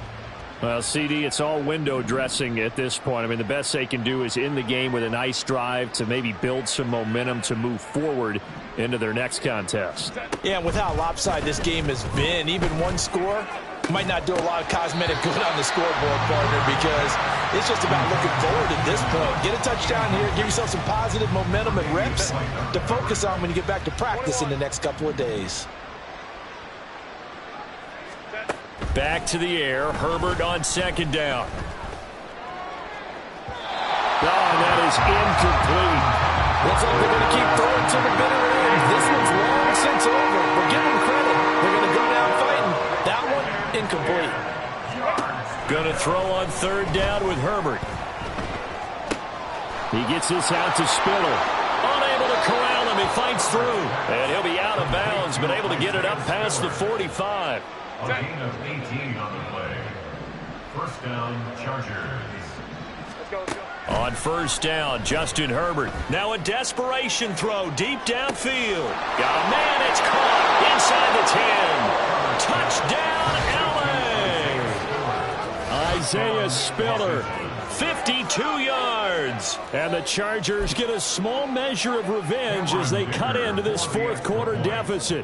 Well, CD, it's all window dressing at this point. I mean, the best they can do is in the game with a nice drive to maybe build some momentum to move forward into their next contest. Yeah, and with how lopsided this game has been, even one score might not do a lot of cosmetic good on the scoreboard, partner, because it's just about looking forward at this point. Get a touchdown here, give yourself some positive momentum and reps to focus on when you get back to practice in the next couple of days. Back to the air. Herbert on 2nd down. Oh, and that is incomplete. Looks like they're going to keep throwing to the bitter end. This one's long since over. But give them credit. They're going to go down fighting. That one, incomplete. Going to throw on 3rd down with Herbert. He gets this out to Spiller. Unable to corral him. He fights through. And he'll be out of bounds, but able to get it up past the 45. A gain of 18 on the play. 1st down, Chargers. On 1st down, Justin Herbert. Now a desperation throw deep downfield. Got a man, it's caught inside the 10. Touchdown, LA! Isaiah Spiller, 52 yards. And the Chargers get a small measure of revenge as they cut into this 4th quarter deficit.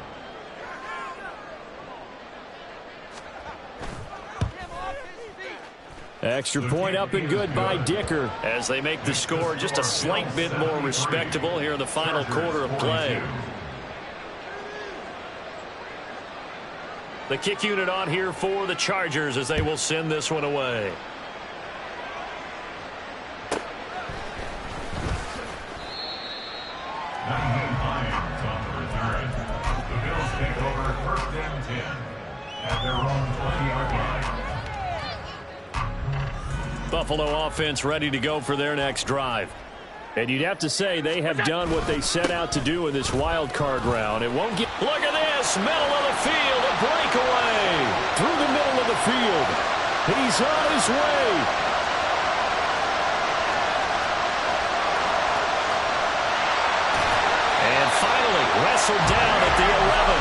Extra point up and good by Dicker as they make the score just a slight bit more respectable here in the final quarter of play. The kick unit on here for the Chargers as they will send this one away. The Bills take over 1st and 10 at their own 20-yard line. Buffalo offense ready to go for their next drive. And you'd have to say they have done what they set out to do in this wild card round. It won't get... Look at this! Middle of the field, a breakaway! Through the middle of the field. He's on his way. And finally, wrestled down at the 11.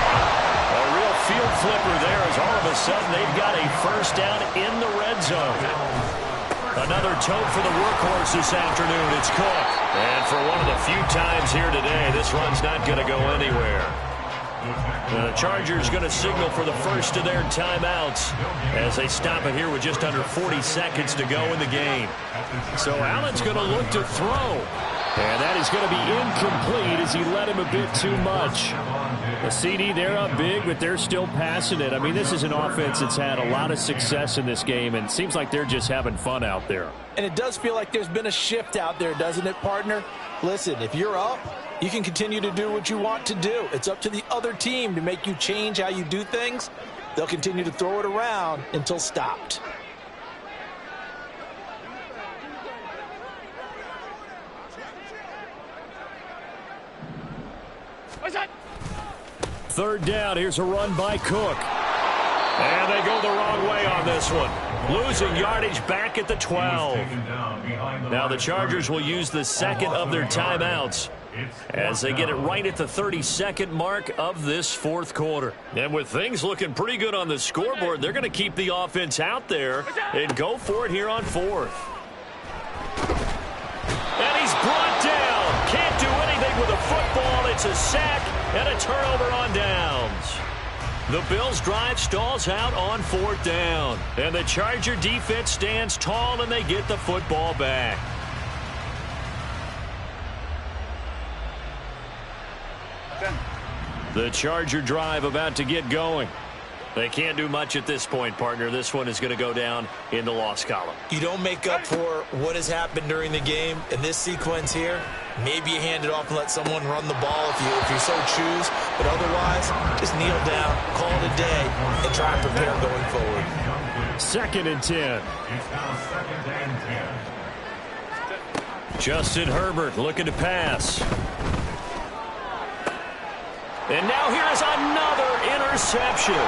A real field flipper there as all of a sudden they've got a first down in the red zone. Another tote for the workhorse this afternoon. It's Cook. And for one of the few times here today, this run's not going to go anywhere. The Chargers going to signal for the first of their timeouts as they stop it here with just under 40 seconds to go in the game. So Allen's going to look to throw. And that is going to be incomplete as he led him a bit too much. The CD, they're up big, but they're still passing it. I mean, this is an offense that's had a lot of success in this game, and it seems like they're just having fun out there. And it does feel like there's been a shift out there, doesn't it, partner? Listen, if you're up, you can continue to do what you want to do. It's up to the other team to make you change how you do things. They'll continue to throw it around until stopped. Third down, here's a run by Cook. And they go the wrong way on this one. Losing yardage back at the 12. Now the Chargers will use the second of their timeouts as they get it right at the 32nd mark of this fourth quarter. And with things looking pretty good on the scoreboard, they're going to keep the offense out there and go for it here on fourth. And he's brought down. Can't do anything with a football. It's a sack and a turnover on downs. The Bills' drive stalls out on fourth down. And the Charger defense stands tall and they get the football back. The Charger drive about to get going. They can't do much at this point, partner. This one is going to go down in the loss column. You don't make up for what has happened during the game. In this sequence here, maybe you hand it off and let someone run the ball if you so choose. But otherwise, just kneel down, call it a day, and try and prepare going forward. 2nd and 10. Justin Herbert looking to pass. And now here is another interception.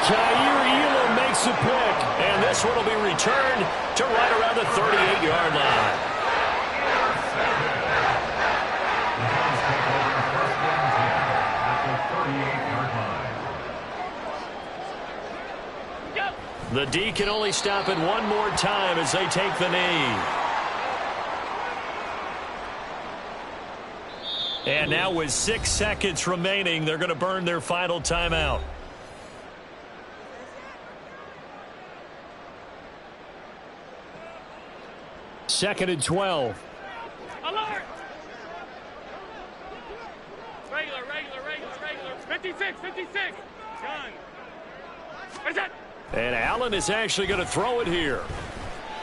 Kaiir Elam makes a pick, and this one will be returned to right around the 38-yard line. The D can only stop it one more time as they take the knee. And now with 6 seconds remaining, they're going to burn their final timeout. Second and 12. Alert! Regular. 56. Done. What is that? And Allen is actually going to throw it here.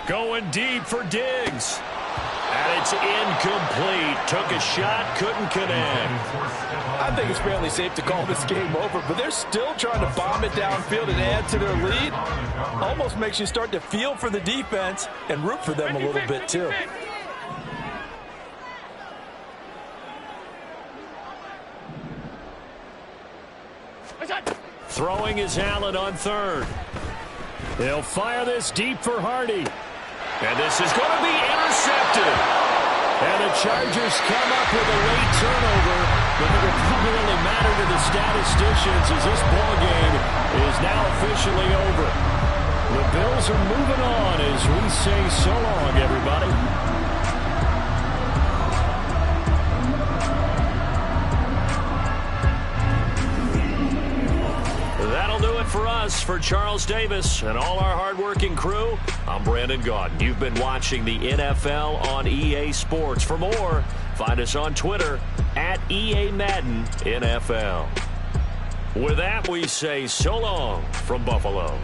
Going deep for Diggs. And it's incomplete. Took a shot, couldn't connect. I think it's fairly safe to call this game over, but they're still trying to bomb it downfield and add to their lead. Almost makes you start to feel for the defense and root for them a little bit too. Throwing is Allen on third. They'll fire this deep for Hardy. And this is going to be intercepted. And the Chargers come up with a late turnover, but it will probably really matter to the statisticians as this ball game is now officially over. The Bills are moving on as we say so long, everybody. That'll do it for us. For Charles Davis and all our hardworking crew, I'm Brandon Gaudin. You've been watching the NFL on EA Sports. For more, find us on Twitter at EA Madden NFL. With that, we say so long from Buffalo.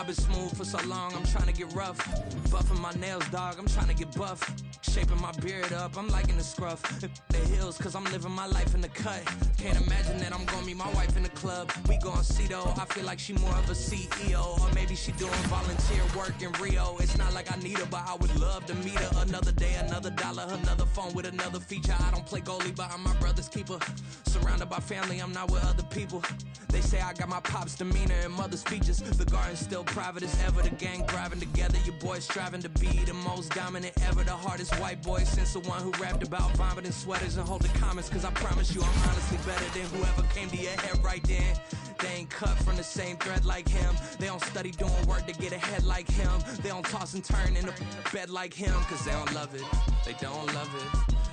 been smooth for so long, I'm trying to get rough. Buffing my nails, dog, I'm trying to get buff. Shaping my beard up, I'm liking the scruff. The hills, cause I'm living my life in the cut. Can't imagine that I'm gonna meet my wife in the club. We gon' see though, I feel like she more of a CEO. Or maybe she doing volunteer work in Rio. It's not like I need her, but I would love to meet her. Another day, another dollar, another phone with another feature. I don't play goalie, but I'm my brother's keeper. Surrounded by family, I'm not with other people. They say I got my pop's demeanor and mother's features. The garden's still private as ever. The gang thriving together. Your boys striving to be the most dominant ever. The hardest white boy since the one who rapped about vomiting sweaters and holding comments. Cause I promise you I'm honestly better than whoever came to your head right then. They ain't cut from the same thread like him. They don't study doing work to get ahead like him. They don't toss and turn in the bed like him. Cause they don't love it. They don't love it.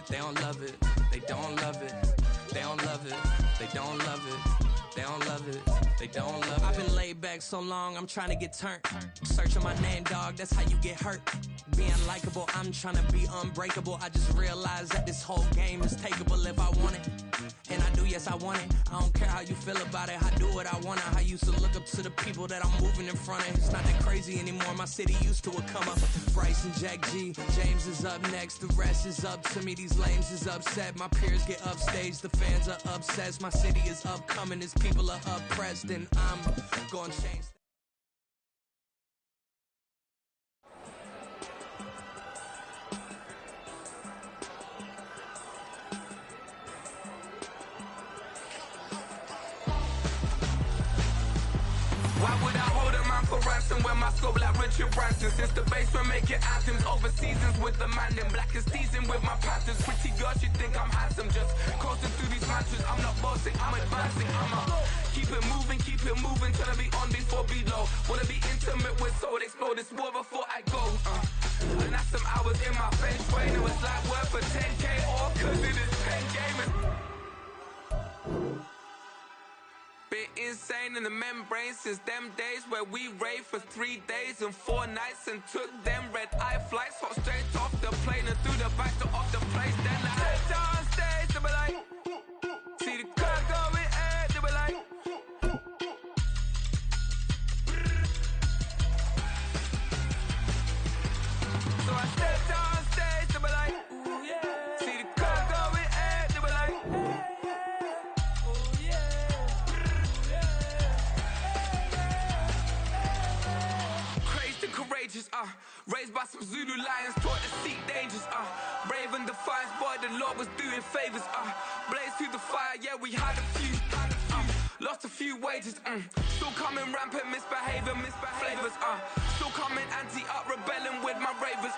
They don't love it. They don't love it. They don't love it. They don't love it. They don't love it. They don't love it. I've been laid back so long, I'm trying to get turned. Searching my name, dog, that's how you get hurt. Being likable, I'm trying to be unbreakable. I just realized that this whole game is takeable if I want it. And I do, yes, I want it. I don't care how you feel about it. I do what I want. I used to look up to the people that I'm moving in front of. It's not that crazy anymore. My city used to a come up. Bryce and Jack G. James is up next. The rest is up to me. These lames is upset. My peers get upstaged. The fans are obsessed. My city is upcoming. Its people are oppressed. And I'm gonna change. Why would I hold a man for ransom when my scope like Richard Branson? Since the basement making anthems over seasons with the man in black is teasing with my panthers. Pretty girls, you think I'm handsome, just coasting through these mantras. I'm not bossing, I'm advancing. Keep it moving till I be on before below. Wanna be intimate with soul, explore this war before I go. And that's some hours in my bench brain. It was like work for 10K, all cause it is pen gaming. Been insane in the membrane since them days where we raved for 3 days and 4 nights and took them red-eye flights, hot straight off the plane and through the back to off the place. Then I stepped on stage, they were like, see the crowd going ahead, they were like, so I stepped on stage, they were like, ooh yeah, see the crowd going ahead, they were like, oh yeah. Courageous, raised by some Zulu lions, taught to seek dangers, brave and defiant, boy, the Lord was doing favors, blaze through the fire, yeah, we had a few, lost a few wages, still coming rampant, misbehavior, flavors, still coming anti-up, rebelling with my ravers,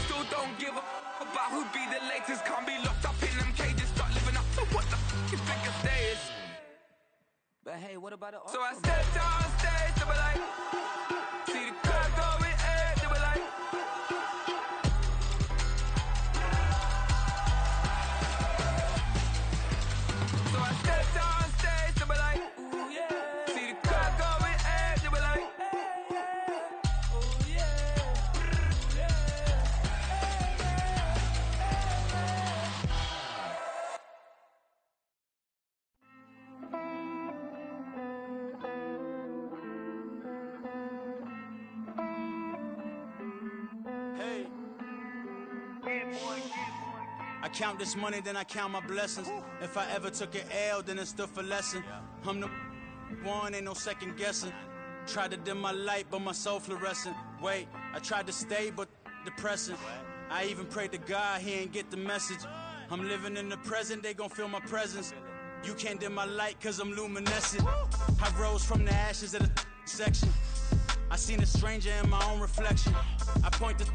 still don't give a about who be the latest, can't be locked up in them cages, start living up to what the f*** you think a day is. But hey, what about it? So I stepped on stage, they were like, see the crowd going ahead, they were like, so I stepped on stage, they were like, ooh yeah, see the crowd going ahead, they were like, oh yeah, Hey, I count this money, then I count my blessings. If I ever took an L, then it stood for lesson. I'm the one, ain't no second guessing. Tried to dim my light, but my soul fluorescent. Wait, I tried to stay, but depressing. I even prayed to God, he ain't get the message. I'm living in the present, they gon' feel my presence. You can't dim my light, cause I'm luminescent. I rose from the ashes of the section. I seen a stranger in my own reflection. I point the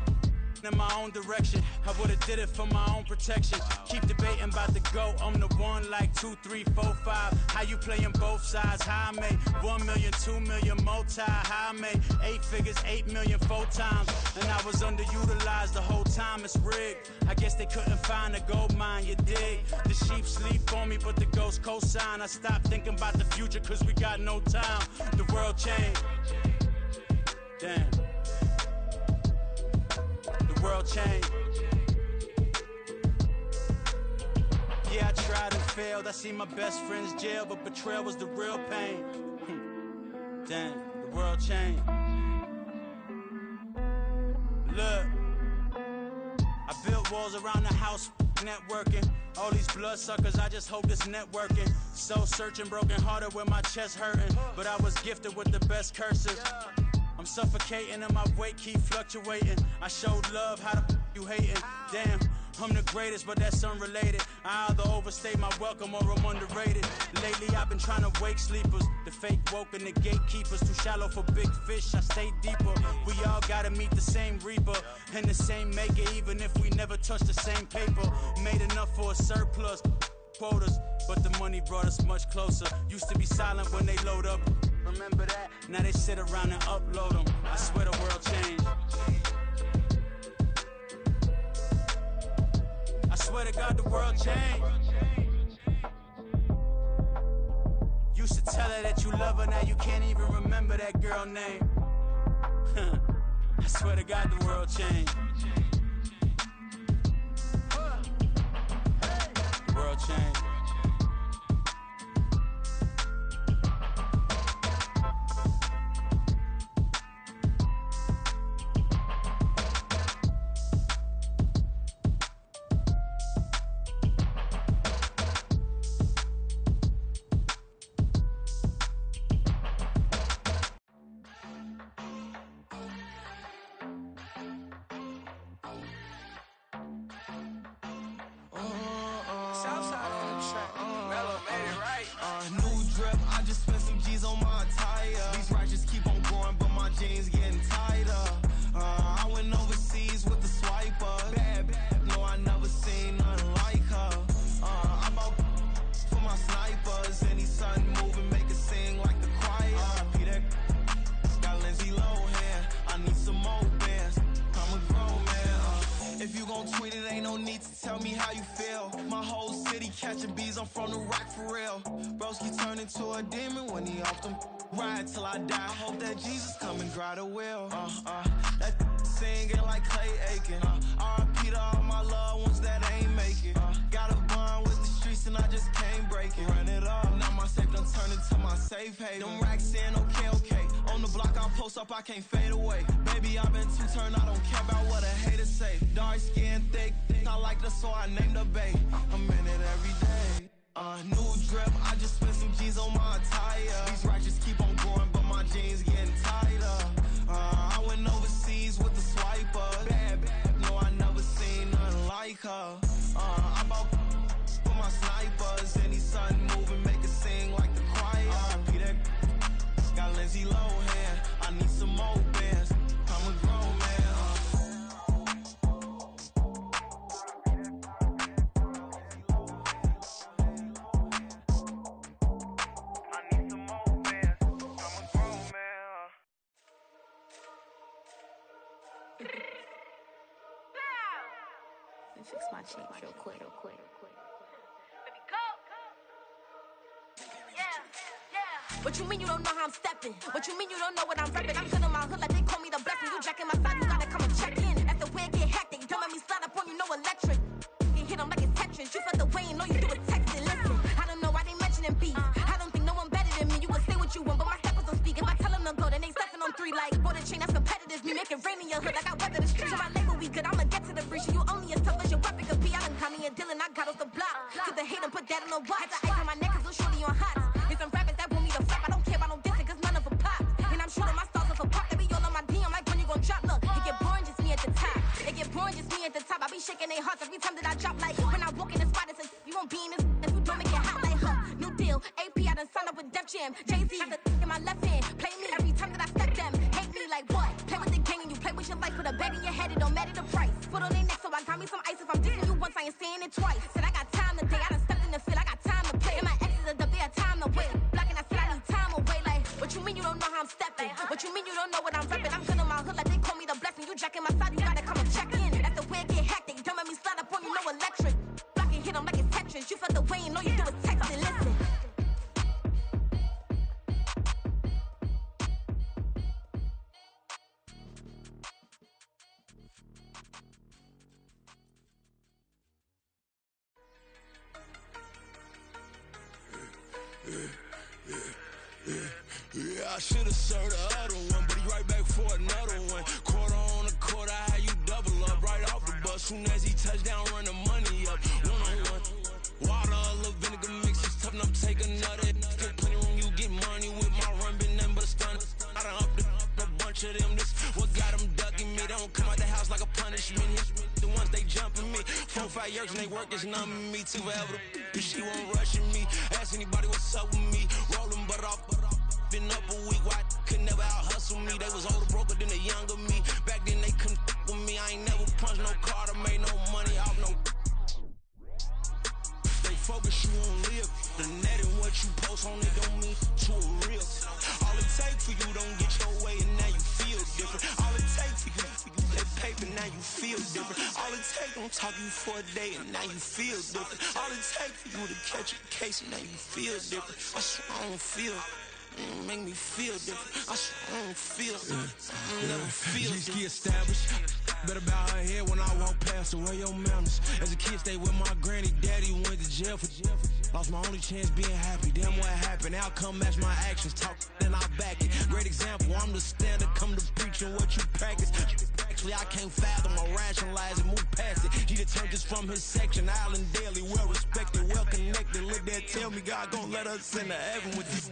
in my own direction. I would've did it for my own protection. Keep debating about the GOAT. I'm the one like 2, 3, 4, 5. How you playing both sides? How I made 1 million, 2 million, multi. How I made 8 figures, 8 million 4 times. And I was underutilized the whole time. It's rigged. I guess they couldn't find a gold mine, you dig? The sheep sleep on me, but the ghost cosign. I stopped thinking about the future cause we got no time. The world changed. Damn. The world changed. Yeah, I tried and failed. I seen my best friends jail, but betrayal was the real pain. Damn, the world changed. the walls around the house, networking. All these bloodsuckers, I just hope this networking. Soul searching, broken hearted with my chest hurting. But I was gifted with the best curses. I'm suffocating and my weight keep fluctuating. I showed love, how the you hating? Damn, I'm the greatest, but that's unrelated. I either overstay my welcome or I'm underrated. Lately I've been trying to wake sleepers. The fake woke and the gatekeepers. Too shallow for big fish, I stay deeper. We all gotta meet the same reaper and the same maker, even if we never touch the same paper. Made enough for a surplus quotas, but the money brought us much closer. Used to be silent when they load up. Remember that? Now they sit around and upload them. I swear the world changed. I swear to God the world changed. Used to tell her that you love her, now you can't even remember that girl name. I swear to God the world changed. The world changed. I can't fade away. Baby, I've been too turned, I don't care about what a hater say. Dark skin, thick, I like that, so I named her bae. I'm in it every day. New drip, I just spent some G's on my attire. These ratchets keep on growing, but my jeans getting tighter. I went overseas with the swiper. Bad, no, I never seen nothing like her. I bought for my snipers, and these sun moving, make it sing like the choir. Peter got Lindsay Lohan. I need some more bands. I'm a grown man. I need some more bands. I'm a grown man. Let me fix my change real quick. Baby, go. Yeah. What you mean you don't know how I'm stepping? What you mean you don't know what I'm repping? I'm feeling my hood like they call me the blessing. You jacking my side, you gotta come and check in. That's the way it get hectic. Don't make me slide up on you, no electric. You hit them like it's Tetris. You felt the way and all you do is text it. Listen, I don't know why they mentioning beef. I don't think no one better than me. You would say what you want, but my steppers don't speak. If I tell them to go, then they stepping on 3 like border chain. That's competitive. Me make it rain in your hood like I weather the streets. So my label we good. I'ma get to the breach. You only as tough as your weapon could be. I done caught me a Dylan. I got off the block. Took the hate and put that on the watch. Had the ice on my neck 'cause little shorty on hot. There's some rappers that want me to flop. I don't care about no dissing 'cause none of them pop. And I'm shooting my stars off a pop. They be all on my DM like when you gon' drop. Look, it get boring just me at the top. It get boring just me at the top. I be shaking their hearts every time that I drop. Like when I walk in the spot, it says you won't be in this if you don't make it hot like her. New deal, AP, I done signed up with Def Jam. Jay-Z has the in my left hand. Play me every time that I step them. Hate me like what? Play with the gang and you play with your life. Put a bet in your head, it don't matter the price. Put on their neck, so I got me some ice. If I'm dissing you once, I ain't saying it twice. Said I got time today, I done stepped in the field, I got time to play. And my exes are up there, time to wait. Blocking, I said I need time away. Like, what you mean you don't know how I'm stepping? What you mean you don't know what I'm repping? I'm feeling my hood like they call me the blessing. You jacking my side, you gotta come and check in. That's the way it get hectic. Don't make me slide up on you, no electric. Blocking, hit them like it's Tetris. You felt the way and all you do is text it. Listen. Yeah, I should've served the other one, but he right back for another one. Quarter on a quarter, how you double up right off the bus. soon as he touchdown, run the money up. One-on-one. Water, a little vinegar mix, it's tough enough to take another. Still plenty room, you get money with my run, been nothing but a stun. I done up a bunch of them, this what got them ducking me. They don't come out the house like a punishment. The ones they jumping me. 4-5 years and they work is numbing me too forever. She won't rushing me. Ask anybody what's up with me. Rolling butt off. Been up a week, why could never out hustle me? They was older, broker than the younger me. Back then they couldn't with me. I ain't never punched no card or made no money off no. They focus, you on live. The net and what you post on it don't mean to a real. All it take for you don't get your way and now you feel different. All it take for you that paper, now you feel different. All it take don't talk you for a day and now you feel different. All it take for you to catch a case and now you feel different. I swear I don't feel. Make me feel different. I swear I don't feel. I never feel G-ski established. Better bow her head when I walk past her. Where your manners? As a kid, stayed with my granny. Daddy went to jail for jail. Lost my only chance being happy. Damn what happened. Outcome match my actions. Talk then I back it. Great example. I'm the standard. Come to preaching what you practice. Actually, I can't fathom or rationalize and move past it. He determined just from his section. Island daily, well respected, well connected. Look there, tell me God gon' let us into heaven with this.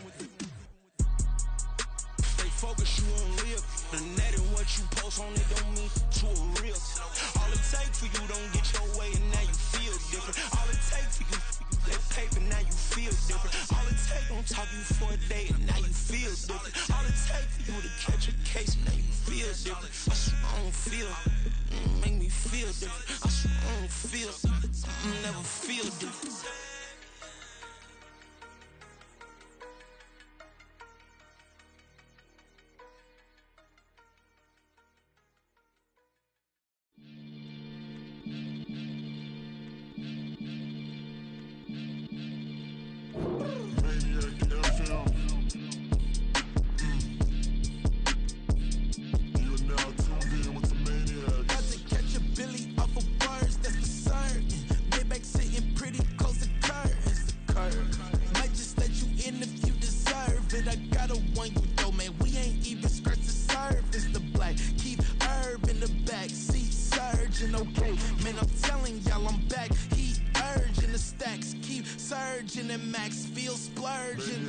Focus, you on live. The net and what you post on it don't mean to a real. All it take for you don't get your way and now you feel different. All it take for you that paper, now you feel different. All it take don't talk you for a day and now you feel different. All it take for you to catch a case and now you feel different. I swear I don't feel. Make me feel different. I swear I don't feel. I never feel different. And max feel splurging.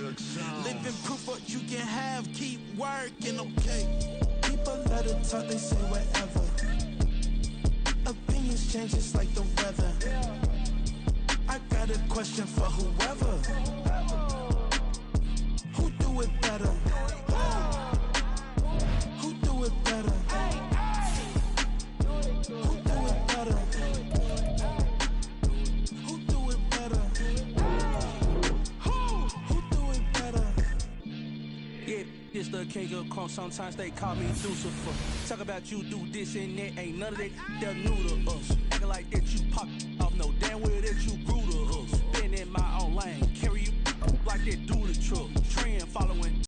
Living proof what you can have, keep working, okay. People let it talk, they say whatever. Opinions change just like the weather. I got a question for whoever. Who do it better? Who do it better? Who do it better? It's the king of crunk, sometimes they call me Lucifer. Talk about you do this and that, ain't none of that, they're new to us. Acting like that you pop off, no damn well that you grew to us. Been in my own lane, carry you like that do the truck. Trend following